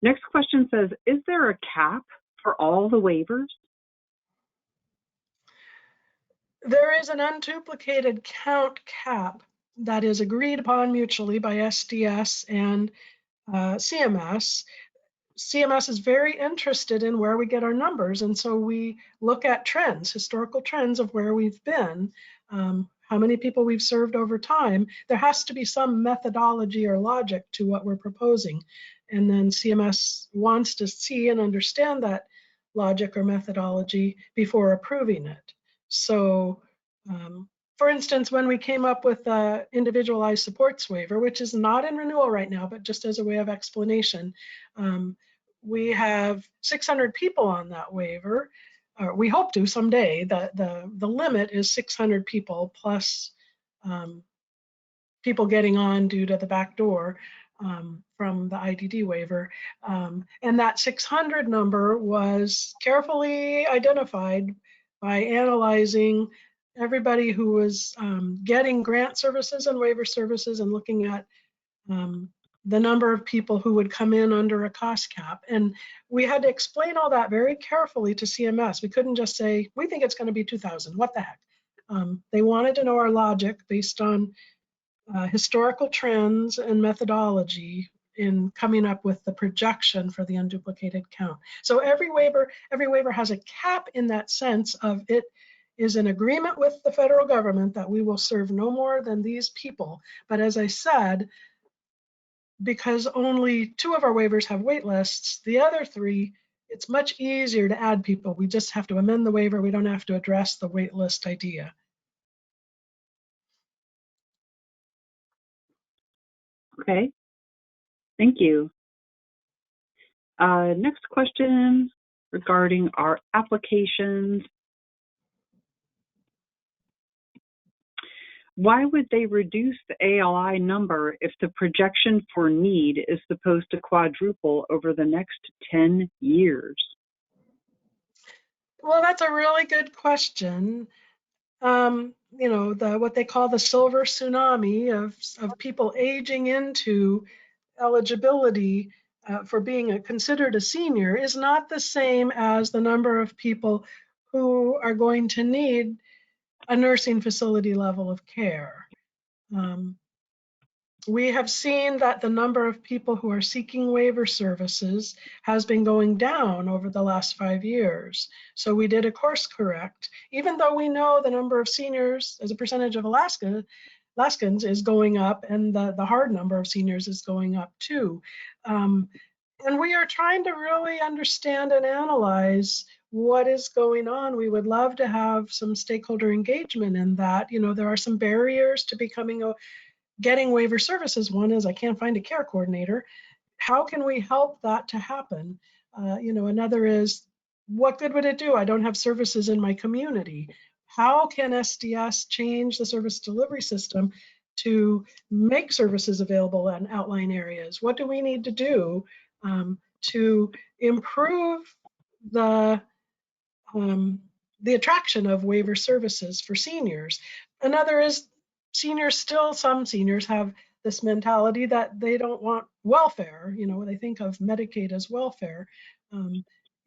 [SPEAKER 1] Next question says, is there a cap for all the waivers?
[SPEAKER 2] There is an unduplicated count cap that is agreed upon mutually by SDS and CMS. CMS is very interested in where we get our numbers, and so we look at trends, historical trends of where we've been, how many people we've served over time. There has to be some methodology or logic to what we're proposing, and then CMS wants to see and understand that logic or methodology before approving it. So, for instance, when we came up with the individualized supports waiver, which is not in renewal right now, but just as a way of explanation, we have 600 people on that waiver. We hope to someday. The limit is 600 people plus people getting on due to the back door from the IDD waiver. And that 600 number was carefully identified by analyzing everybody who was getting grant services and waiver services and looking at the number of people who would come in under a cost cap. And we had to explain all that very carefully to CMS. We couldn't just say, we think it's going to be 2,000. What the heck? They wanted to know our logic based on historical trends and methodology in coming up with the projection for the unduplicated count. So every waiver has a cap in that sense of it is an agreement with the federal government that we will serve no more than these people. But as I said, because only 2 of our waivers have wait lists, the other 3, it's much easier to add people. We just have to amend the waiver. We don't have to address the wait list idea.
[SPEAKER 1] Okay, thank you. Next question regarding our applications. Why would they reduce the ALI number if the projection for need is supposed to quadruple over the next 10 years?
[SPEAKER 2] Well, that's a really good question. You know, what they call the silver tsunami of people aging into eligibility for being considered a senior is not the same as the number of people who are going to need a nursing facility level of care. We have seen that the number of people who are seeking waiver services has been going down over the last 5 years. So we did a course correct, even though we know the number of seniors as a percentage of Alaskans is going up, and the hard number of seniors is going up too. And we are trying to really understand and analyze what is going on. We would love to have some stakeholder engagement in that. You know, there are some barriers to getting waiver services. One is I can't find a care coordinator. How can we help that to happen? You know, another is what good would it do? I don't have services in my community. How can SDS change the service delivery system to make services available in outlying areas? What do we need to do to improve the attraction of waiver services for seniors? Another is some seniors have this mentality that they don't want welfare. You know, they think of Medicaid as welfare.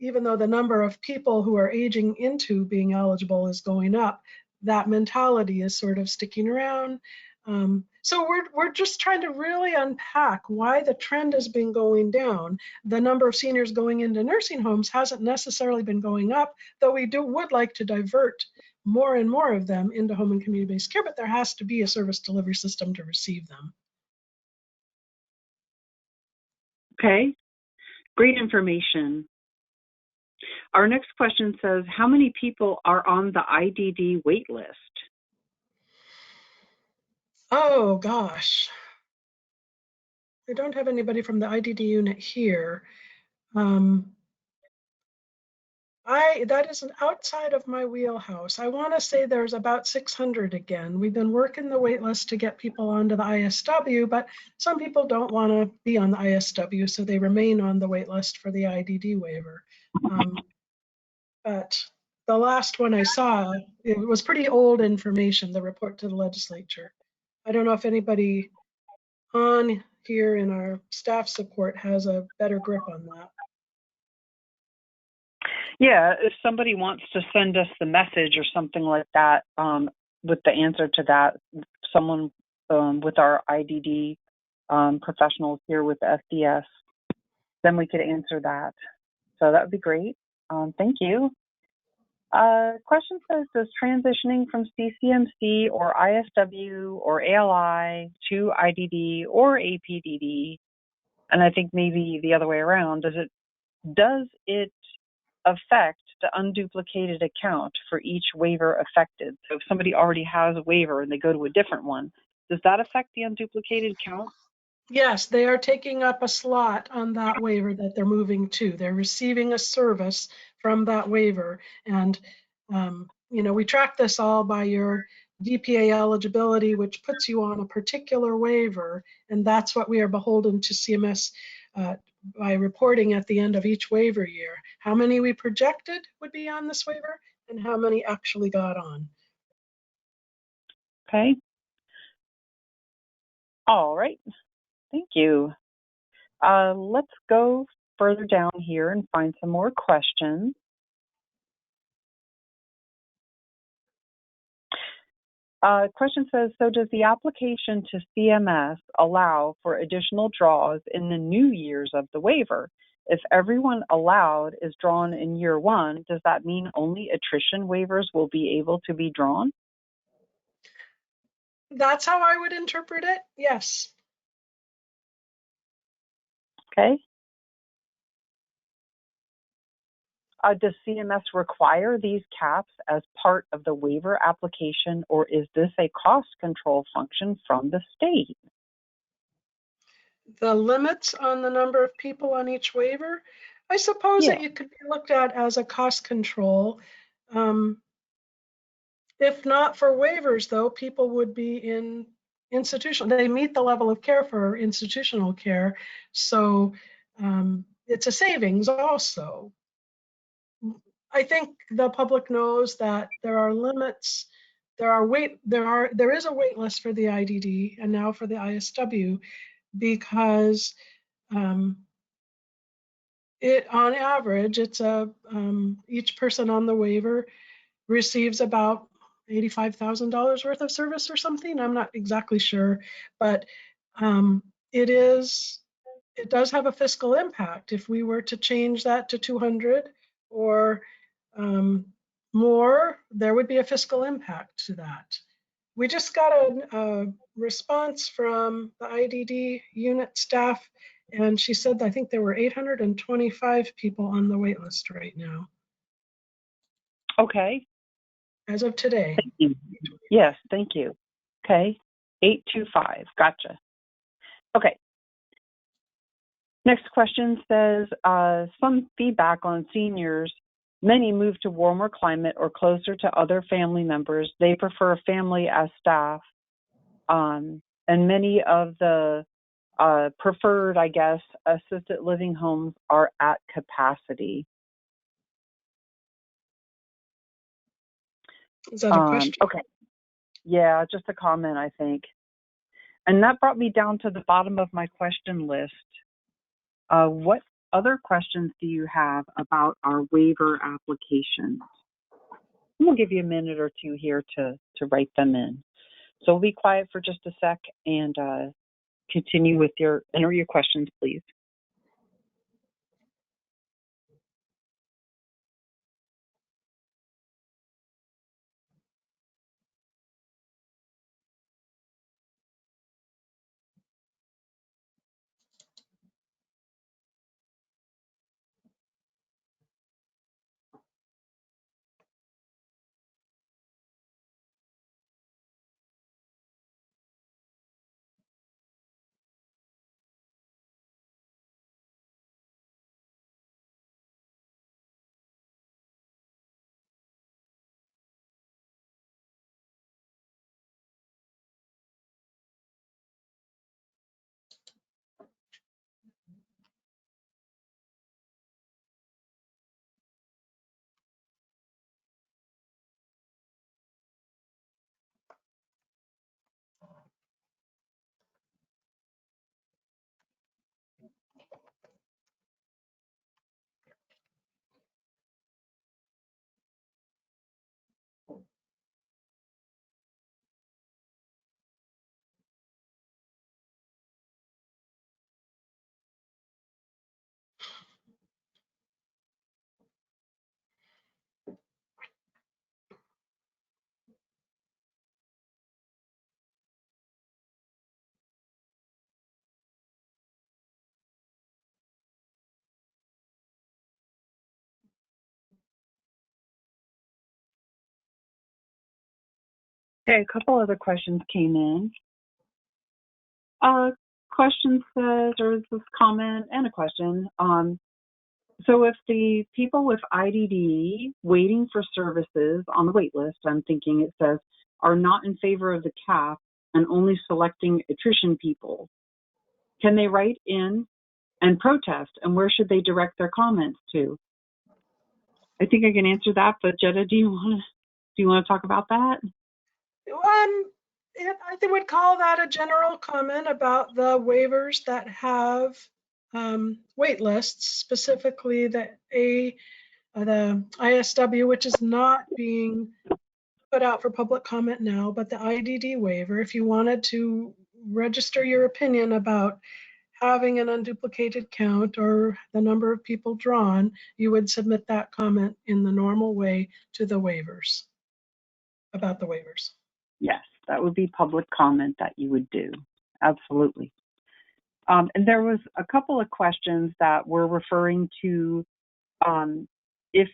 [SPEAKER 2] Even though the number of people who are aging into being eligible is going up, that mentality is sort of sticking around. So we're just trying to really unpack why the trend has been going down. The number of seniors going into nursing homes hasn't necessarily been going up, though we would like to divert more and more of them into home and community-based care, but there has to be a service delivery system to receive them.
[SPEAKER 1] Okay, great information. Our next question says, how many people are on the IDD wait list?
[SPEAKER 2] Oh gosh, I don't have anybody from the IDD unit here. That is an outside of my wheelhouse. I want to say there's about 600 again. We've been working the wait list to get people onto the ISW, but some people don't want to be on the ISW, so they remain on the wait list for the IDD waiver. But the last one I saw, it was pretty old information, the report to the legislature. I don't know if anybody on here in our staff support has a better grip on that.
[SPEAKER 1] Yeah, if somebody wants to send us the message or something like that with the answer to that, someone with our IDD professionals here with the SDS, then we could answer that. So that would be great. Thank you. Question says, does transitioning from CCMC or ISW or ALI to IDD or APDD, and I think maybe the other way around, does it affect the unduplicated account for each waiver affected? So if somebody already has a waiver and they go to a different one, does that affect the unduplicated count?
[SPEAKER 2] Yes, they are taking up a slot on that waiver that they're moving to. They're receiving a service from that waiver. And, we track this all by your DPA eligibility, which puts you on a particular waiver. And that's what we are beholden to CMS by reporting at the end of each waiver year. How many we projected would be on this waiver and how many actually got on.
[SPEAKER 1] Okay. All right. Thank you. Let's go further down here and find some more questions. Question says, so does the application to CMS allow for additional draws in the new years of the waiver? If everyone allowed is drawn in year one, does that mean only attrition waivers will be able to be drawn?
[SPEAKER 2] That's how I would interpret it, yes.
[SPEAKER 1] Okay. Does CMS require these caps as part of the waiver application, or is this a cost control function from the state?
[SPEAKER 2] The limits on the number of people on each waiver, I suppose that it could be looked at as a cost control. If not for waivers, though, people would be in institutional. They meet the level of care for institutional care. So it's a savings also. I think the public knows that there are limits. There is a wait list for the IDD and now for the ISW because on average, it's each person on the waiver receives about $85,000 worth of service or something. I'm not exactly sure, but it does have a fiscal impact. If we were to change that to 200 or more, there would be a fiscal impact to that. We just got a response from the IDD unit staff, and she said, I think there were 825 people on the wait list right now.
[SPEAKER 1] Okay.
[SPEAKER 2] As of today.
[SPEAKER 1] Thank you. Yes, thank you. Okay. 825. Gotcha. Okay. Next question says, some feedback on seniors. Many move to warmer climate or closer to other family members. They prefer family as staff. And many of the preferred, I guess, assisted living homes are at capacity.
[SPEAKER 2] Is that a question?
[SPEAKER 1] Okay. Yeah, just a comment, I think. And that brought me down to the bottom of my question list. What other questions do you have about our waiver applications? We'll give you a minute or two here to write them in. So we'll be quiet for just a sec and continue with enter your questions, please. Okay, a couple other questions came in. Question says, or this comment and a question. So if the people with IDD waiting for services on the wait list, I'm thinking it says, are not in favor of the cap and only selecting attrition people, can they write in and protest? And where should they direct their comments to? I think I can answer that, but Jetta, do you want to talk about that?
[SPEAKER 2] I would call that a general comment about the waivers that have wait lists, specifically the ISW, which is not being put out for public comment now, but the IDD waiver. If you wanted to register your opinion about having an unduplicated count or the number of people drawn, you would submit that comment in the normal way to the waivers, about the waivers.
[SPEAKER 1] Yes, that would be public comment that you would do. Absolutely. And there was a couple of questions that were referring to if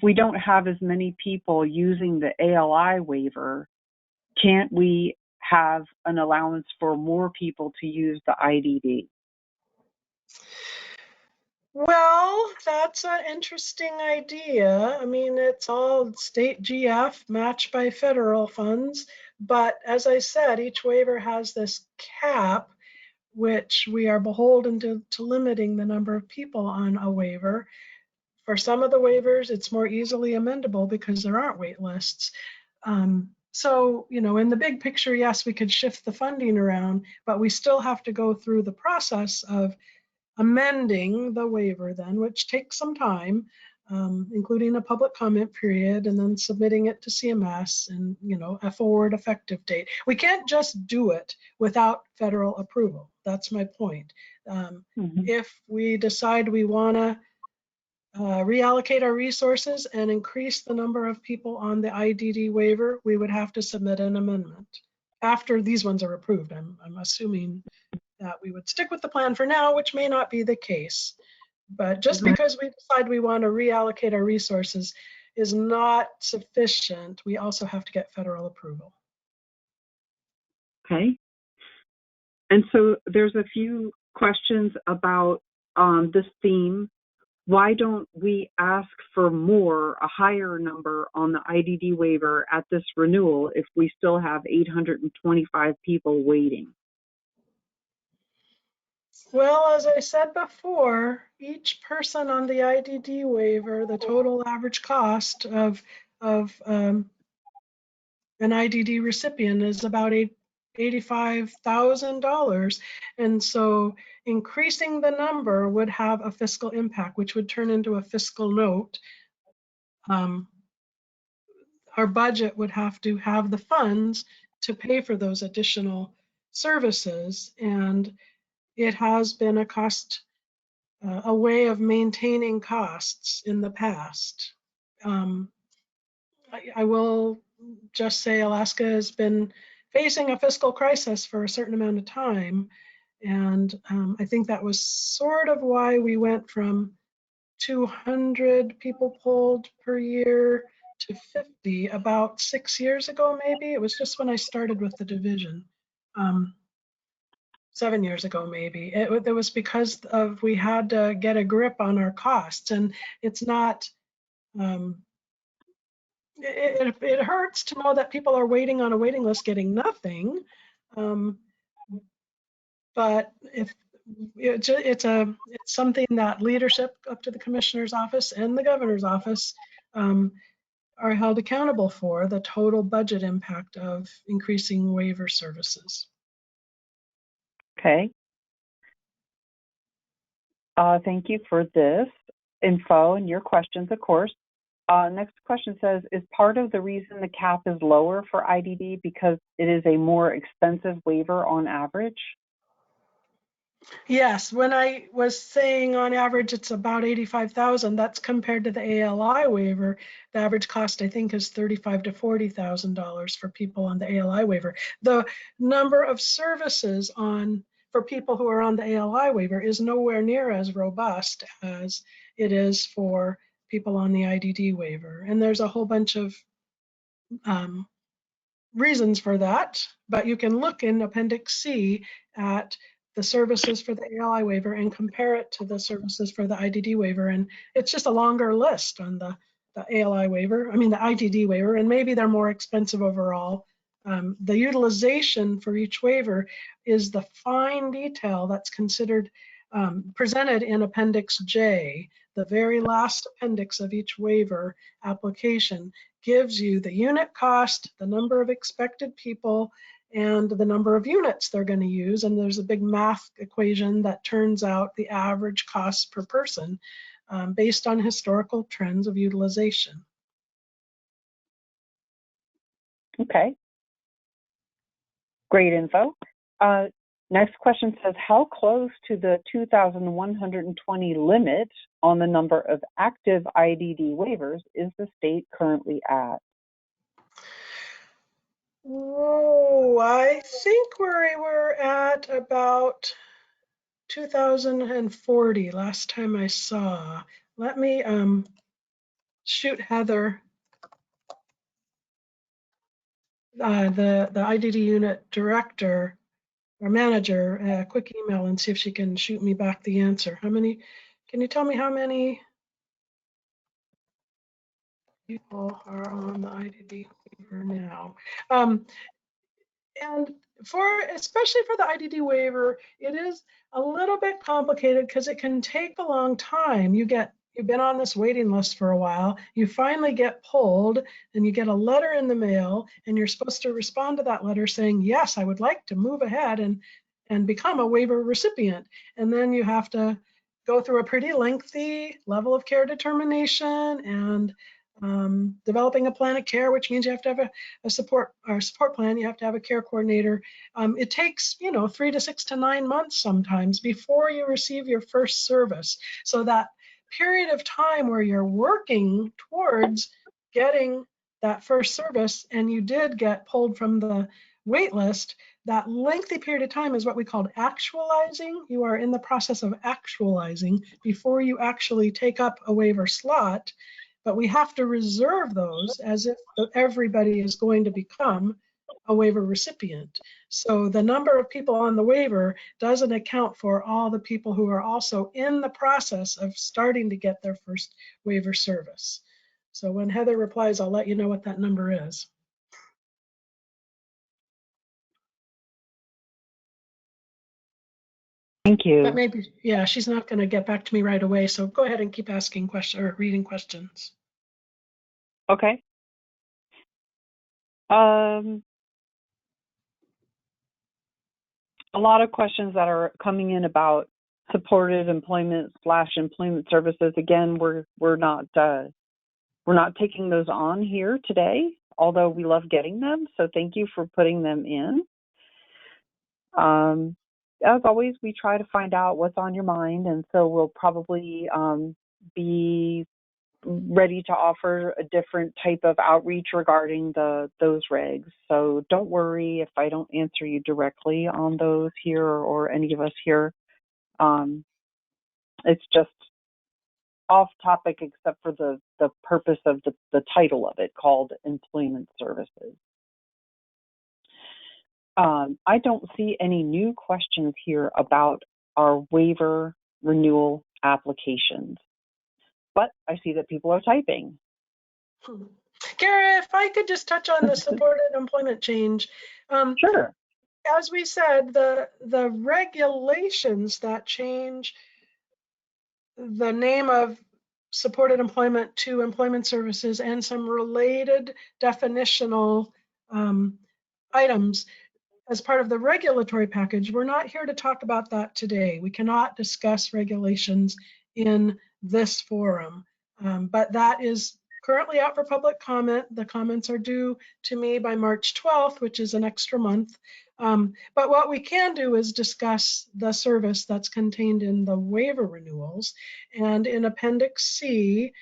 [SPEAKER 1] we don't have as many people using the ALI waiver, can't we have an allowance for more people to use the IDD?
[SPEAKER 2] Well, that's an interesting idea. I mean, it's all state GF matched by federal funds. But as I said, each waiver has this cap, which we are beholden to limiting the number of people on a waiver. For some of the waivers, it's more easily amendable because there aren't wait lists. So, in the big picture, yes, we could shift the funding around, but we still have to go through the process of amending the waiver then, which takes some time, including a public comment period, and then submitting it to CMS and, a forward effective date. We can't just do it without federal approval. That's my point. If we decide we want to reallocate our resources and increase the number of people on the IDD waiver, we would have to submit an amendment after these ones are approved. I'm assuming that we would stick with the plan for now, which may not be the case. But just because we decide we want to reallocate our resources is not sufficient. We also have to get federal approval.
[SPEAKER 1] Okay. And so there's a few questions about this theme. Why don't we ask for a higher number on the IDD waiver at this renewal if we still have 825 people waiting?
[SPEAKER 2] Well, as I said before, each person on the IDD waiver, the total average cost of an IDD recipient is about $85,000. And so increasing the number would have a fiscal impact, which would turn into a fiscal note. Our budget would have to have the funds to pay for those additional services. And it has been a cost, a way of maintaining costs in the past. I will just say Alaska has been facing a fiscal crisis for a certain amount of time. And I think that was sort of why we went from 200 people polled per year to 50 about 6 years ago, maybe. It was just when I started with the division. 7 years ago, maybe. It was because we had to get a grip on our costs, and it's not, it hurts to know that people are waiting on a waiting list getting nothing. But if it's something that leadership up to the commissioner's office and the governor's office are held accountable for, the total budget impact of increasing waiver services.
[SPEAKER 1] Okay. Thank you for this info and your questions, of course. Next question says, is part of the reason the cap is lower for IDD because it is a more expensive waiver on average?
[SPEAKER 2] Yes, when I was saying on average it's about $85,000, that's compared to the ALI waiver. The average cost, I think, is $35,000 to $40,000 for people on the ALI waiver. The number of services for people who are on the ALI waiver is nowhere near as robust as it is for people on the IDD waiver. And there's a whole bunch of reasons for that, but you can look in Appendix C at the services for the ALI waiver and compare it to the services for the IDD waiver. And it's just a longer list on the ALI waiver, I mean the IDD waiver, and maybe they're more expensive overall. The utilization for each waiver is the fine detail that's considered presented in Appendix J. The very last appendix of each waiver application gives you the unit cost, the number of expected people, and the number of units they're going to use. And there's a big math equation that turns out the average cost per person based on historical trends of utilization.
[SPEAKER 1] Okay. Great info. Next question says, how close to the 2,120 limit on the number of active IDD waivers is the state currently at?
[SPEAKER 2] Oh, I think we were at about 2040 last time I saw. Let me shoot Heather, the IDD unit director or manager, a quick email and see if she can shoot me back the answer. How many, can you tell me how many people are on the IDD waiver now? And especially for the IDD waiver, it is a little bit complicated because it can take a long time. You've been on this waiting list for a while, you finally get pulled and you get a letter in the mail and you're supposed to respond to that letter saying, yes, I would like to move ahead and become a waiver recipient. And then you have to go through a pretty lengthy level of care determination and developing a plan of care, which means you have to have a support plan. You have to have a care coordinator. It takes 3 to 6 to 9 months sometimes before you receive your first service. So that period of time where you're working towards getting that first service and you did get pulled from the wait list, that lengthy period of time is what we call actualizing. You are in the process of actualizing before you actually take up a waiver slot. But we have to reserve those as if everybody is going to become a waiver recipient. So the number of people on the waiver doesn't account for all the people who are also in the process of starting to get their first waiver service. So when Heather replies, I'll let you know what that number is.
[SPEAKER 1] Thank you.
[SPEAKER 2] But maybe, yeah, she's not going to get back to me right away. So go ahead and keep asking questions or reading questions.
[SPEAKER 1] Okay. A lot of questions that are coming in about supported employment / employment services. Again, we're not taking those on here today, although we love getting them. So thank you for putting them in. As always, we try to find out what's on your mind, and so we'll probably be ready to offer a different type of outreach regarding those regs. So don't worry if I don't answer you directly on those here or any of us here. It's just off topic except for the purpose of the title of it, called employment services. I don't see any new questions here about our waiver renewal applications, but I see that people are typing.
[SPEAKER 2] Kara, if I could just touch on the supported employment change.
[SPEAKER 1] Sure.
[SPEAKER 2] As we said, the regulations that change the name of supported employment to employment services and some related definitional items as part of the regulatory package. We're not here to talk about that today. We cannot discuss regulations in this forum, but that is currently out for public comment. The comments are due to me by March 12th, which is an extra month. But what we can do is discuss the service that's contained in the waiver renewals. And in Appendix C,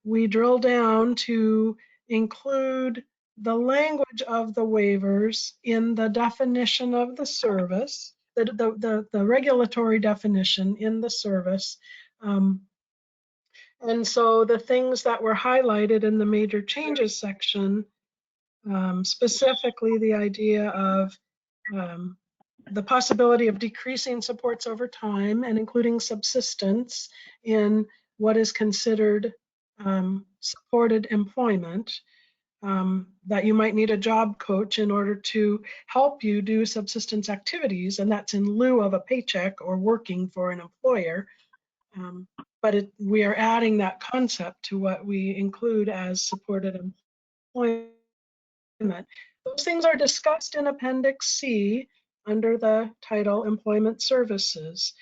[SPEAKER 2] we drill down to include the language of the waivers in the definition of the service, the regulatory definition in the service. And so the things that were highlighted in the major changes section specifically the idea of the possibility of decreasing supports over time and including subsistence in what is considered supported employment, that you might need a job coach in order to help you do subsistence activities, and that's in lieu of a paycheck or working for an employer. But we are adding that concept to what we include as supported employment. Those things are discussed in Appendix C under the title Employment Services.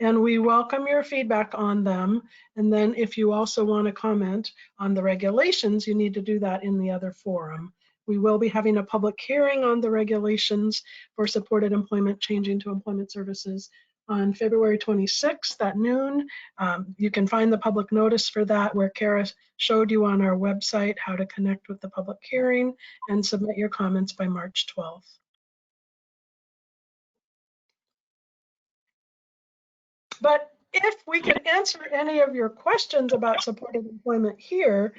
[SPEAKER 2] And we welcome your feedback on them. And then if you also want to comment on the regulations, you need to do that in the other forum. We will be having a public hearing on the regulations for supported employment changing to employment services on February 26th at noon. You can find the public notice for that where Kara showed you on our website how to connect with the public hearing and submit your comments by March 12th. But if we could answer any of your questions about supported employment here,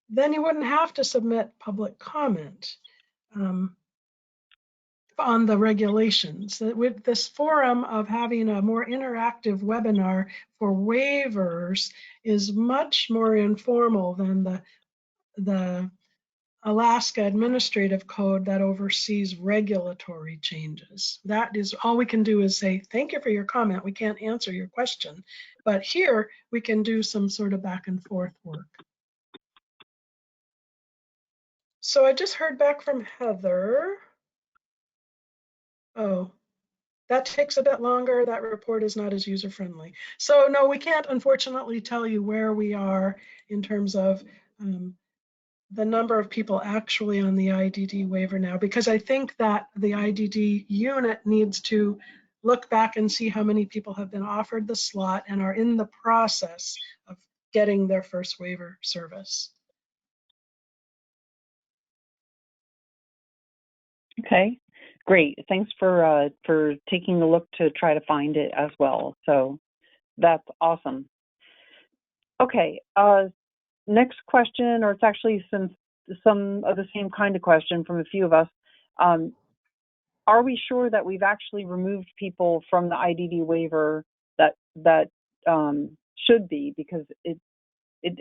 [SPEAKER 2] then you wouldn't have to submit public comment on the regulations. With this forum of having a more interactive webinar for waivers is much more informal than the Alaska Administrative Code that oversees regulatory changes. That is all we can do is say, thank you for your comment. We can't answer your question. But here we can do some sort of back and forth work. So I just heard back from Heather. Oh, that takes a bit longer. That report is not as user-friendly. So no, we can't unfortunately tell you where we are in terms of the number of people actually on the IDD waiver now, because I think that the IDD unit needs to look back and see how many people have been offered the slot and are in the process of getting their first waiver service.
[SPEAKER 1] Okay, great. Thanks for taking a look to try to find it as well. So that's awesome. Okay, next question, or it's actually some of the same kind of question from a few of us. Are we sure that we've actually removed people from the IDD waiver that should be, because it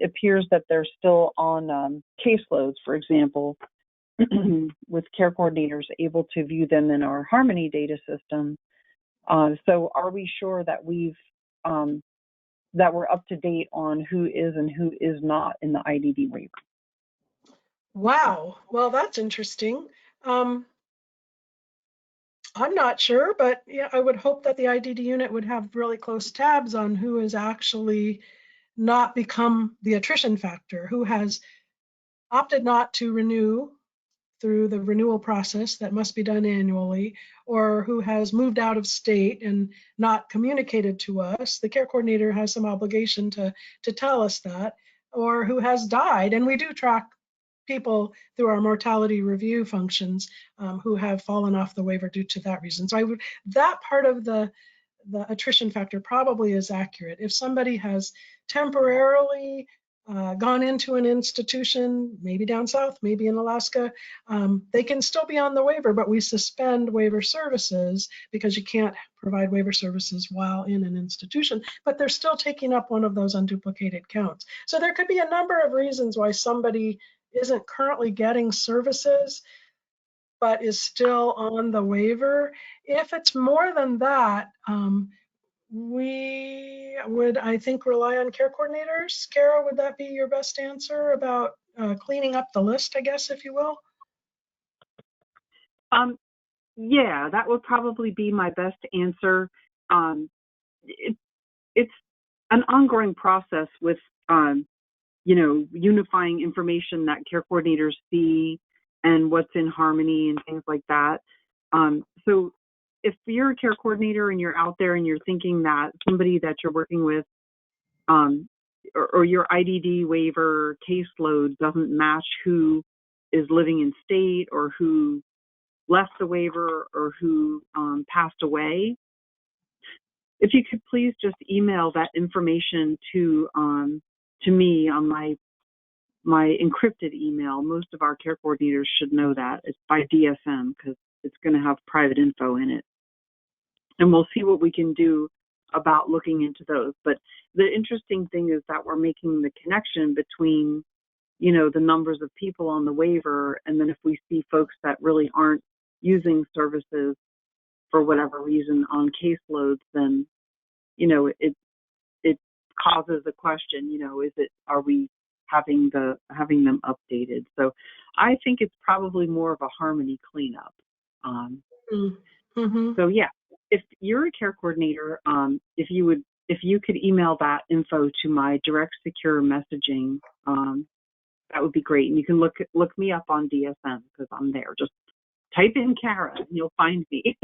[SPEAKER 1] appears that they're still on caseloads, for example, with care coordinators able to view them in our Harmony data system. So are we sure that that we're up to date on who is and who is not in the IDD waiver?
[SPEAKER 2] Wow, well, that's interesting. I'm not sure, but yeah, I would hope that the IDD unit would have really close tabs on who has actually not become the attrition factor, who has opted not to renew through the renewal process that must be done annually, or who has moved out of state and not communicated to us. The care coordinator has some obligation to tell us that, or who has died. And we do track people through our mortality review functions who have fallen off the waiver due to that reason. So that part of the attrition factor probably is accurate. If somebody has temporarily gone into an institution, maybe down south, maybe in Alaska, they can still be on the waiver, but we suspend waiver services because you can't provide waiver services while in an institution, but they're still taking up one of those unduplicated counts. So there could be a number of reasons why somebody isn't currently getting services, but is still on the waiver. If it's more than that, we would, I think, rely on care coordinators. Kara, would that be your best answer about cleaning up the list, I guess, if you will?
[SPEAKER 1] Yeah, that would probably be my best answer. It's an ongoing process with, unifying information that care coordinators see and what's in Harmony and things like that. So if you're a care coordinator and you're out there and you're thinking that somebody that you're working with or your IDD waiver caseload doesn't match who is living in state or who left the waiver or who passed away, if you could please just email that information to me on my my encrypted email. Most of our care coordinators should know that. It's by DSM because it's going to have private info in it. And we'll see what we can do about looking into those. But the interesting thing is that we're making the connection between, the numbers of people on the waiver, and then if we see folks that really aren't using services for whatever reason on caseloads, then, it causes a question, are we having them updated? So I think it's probably more of a harmony cleanup. So yeah, if you're a care coordinator, if you could email that info to my direct secure messaging, that would be great. And you can look me up on DSM because I'm there. Just type in Kara and you'll find me.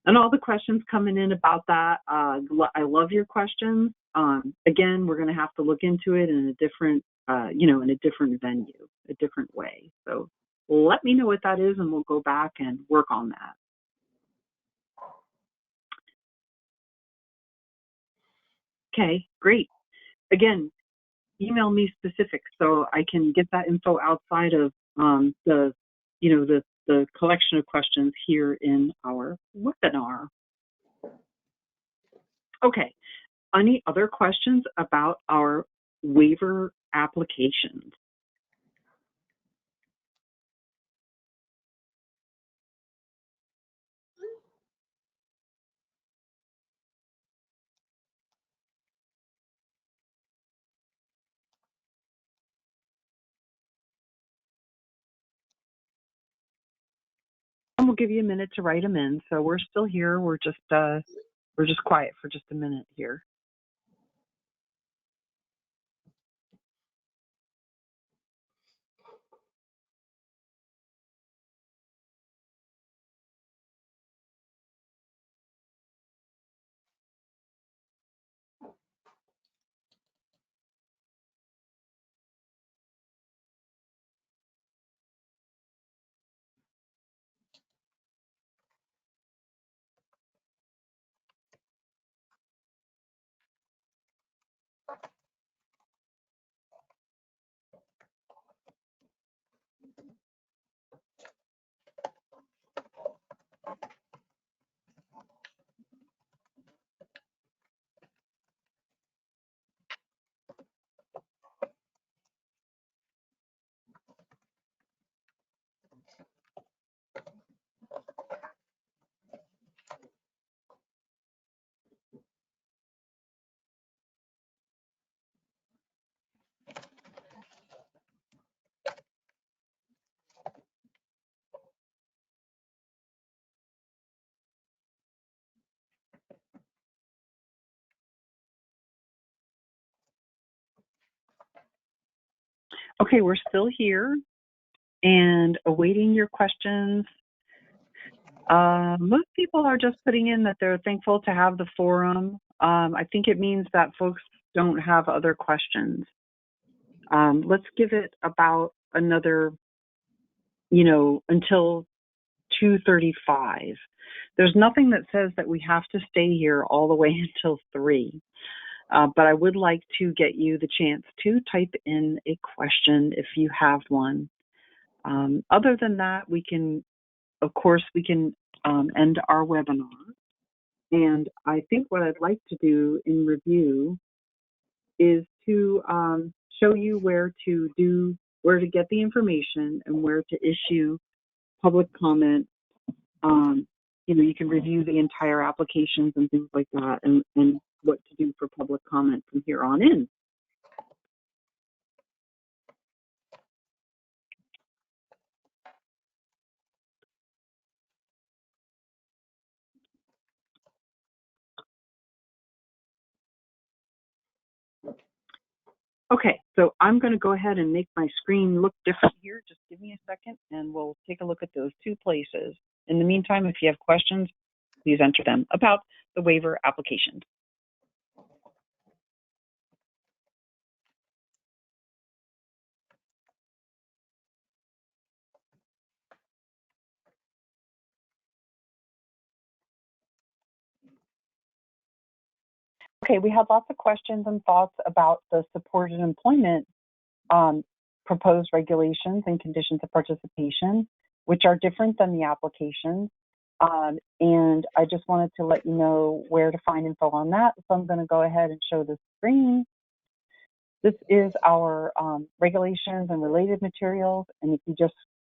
[SPEAKER 1] And all the questions coming in about that, I love your questions. Again, we're going to have to look into it in a different, in a different venue, a different way. So let me know what that is, and we'll go back and work on that. Okay, great. Again, email me specifics so I can get that info outside of the collection of questions here in our webinar. Okay, any other questions about our waiver applications? And we'll give you a minute to write them in. So we're still here. We're just quiet for just a minute here. Okay, we're still here and awaiting your questions. Most people are just putting in that they're thankful to have the forum. I think it means that folks don't have other questions. Let's give it about another, until 2:35. There's nothing that says that we have to stay here all the way until 3. But I would like to get you the chance to type in a question if you have one. Other than that, we can end our webinar. And I think what I'd like to do in review is to show you where to get the information and where to issue public comment. You can review the entire applications and things like that, and what to do for public comment from here on in. Okay, so I'm going to go ahead and make my screen look different here. Just give me a second and we'll take a look at those 2 places. In the meantime, if you have questions, please enter them about the waiver application. Okay, we had lots of questions and thoughts about the supported employment proposed regulations and conditions of participation, which are different than the applications. And I just wanted to let you know where to find info on that. So I'm going to go ahead and show the screen. This is our regulations and related materials. And if you just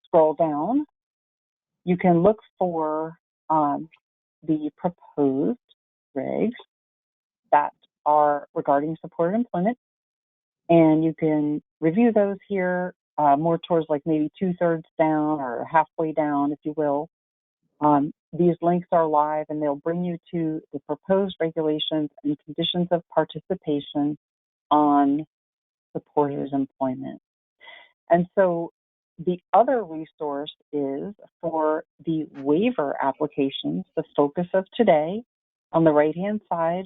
[SPEAKER 1] scroll down, you can look for the proposed regs that are regarding supported employment. And you can review those here more towards like maybe 2/3 down or halfway down, if you will. These links are live and they'll bring you to the proposed regulations and conditions of participation on supported employment. And so the other resource is for the waiver applications, the focus of today. On the right-hand side,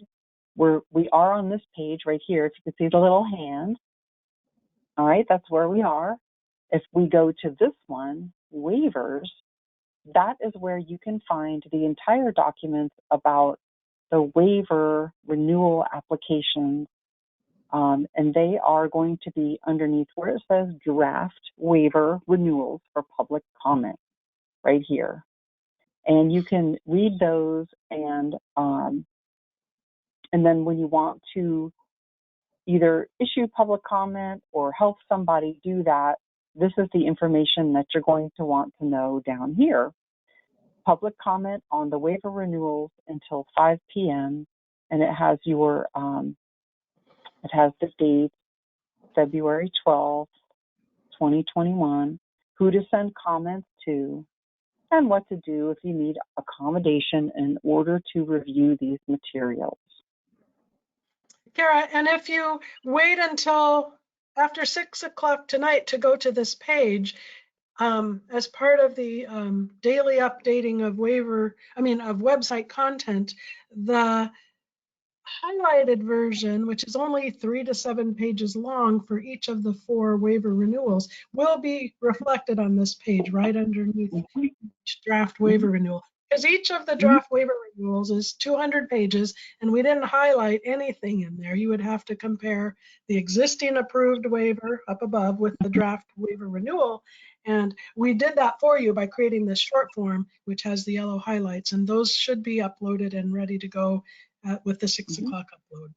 [SPEAKER 1] we are on this page right here. If you can see the little hand, all right, that's where we are. If we go to this one, waivers, that is where you can find the entire documents about the waiver renewal applications. And they are going to be underneath where it says draft waiver renewals for public comment right here. And you can read those and then when you want to either issue public comment or help somebody do that, this is the information that you're going to want to know down here. Public comment on the waiver renewals until 5 p.m. and it has your it has the date February 12th, 2021, who to send comments to, and what to do if you need accommodation in order to review these materials.
[SPEAKER 2] Kara, and if you wait until after 6 o'clock tonight to go to this page, as part of the daily updating of of website content, the highlighted version, which is only 3 to 7 pages long for each of the 4 waiver renewals, will be reflected on this page right underneath each draft waiver renewal. Because each of the draft waiver renewals is 200 pages, and we didn't highlight anything in there. You would have to compare the existing approved waiver up above with the draft waiver renewal. And we did that for you by creating this short form, which has the yellow highlights, and those should be uploaded and ready to go with the 6 o'clock upload.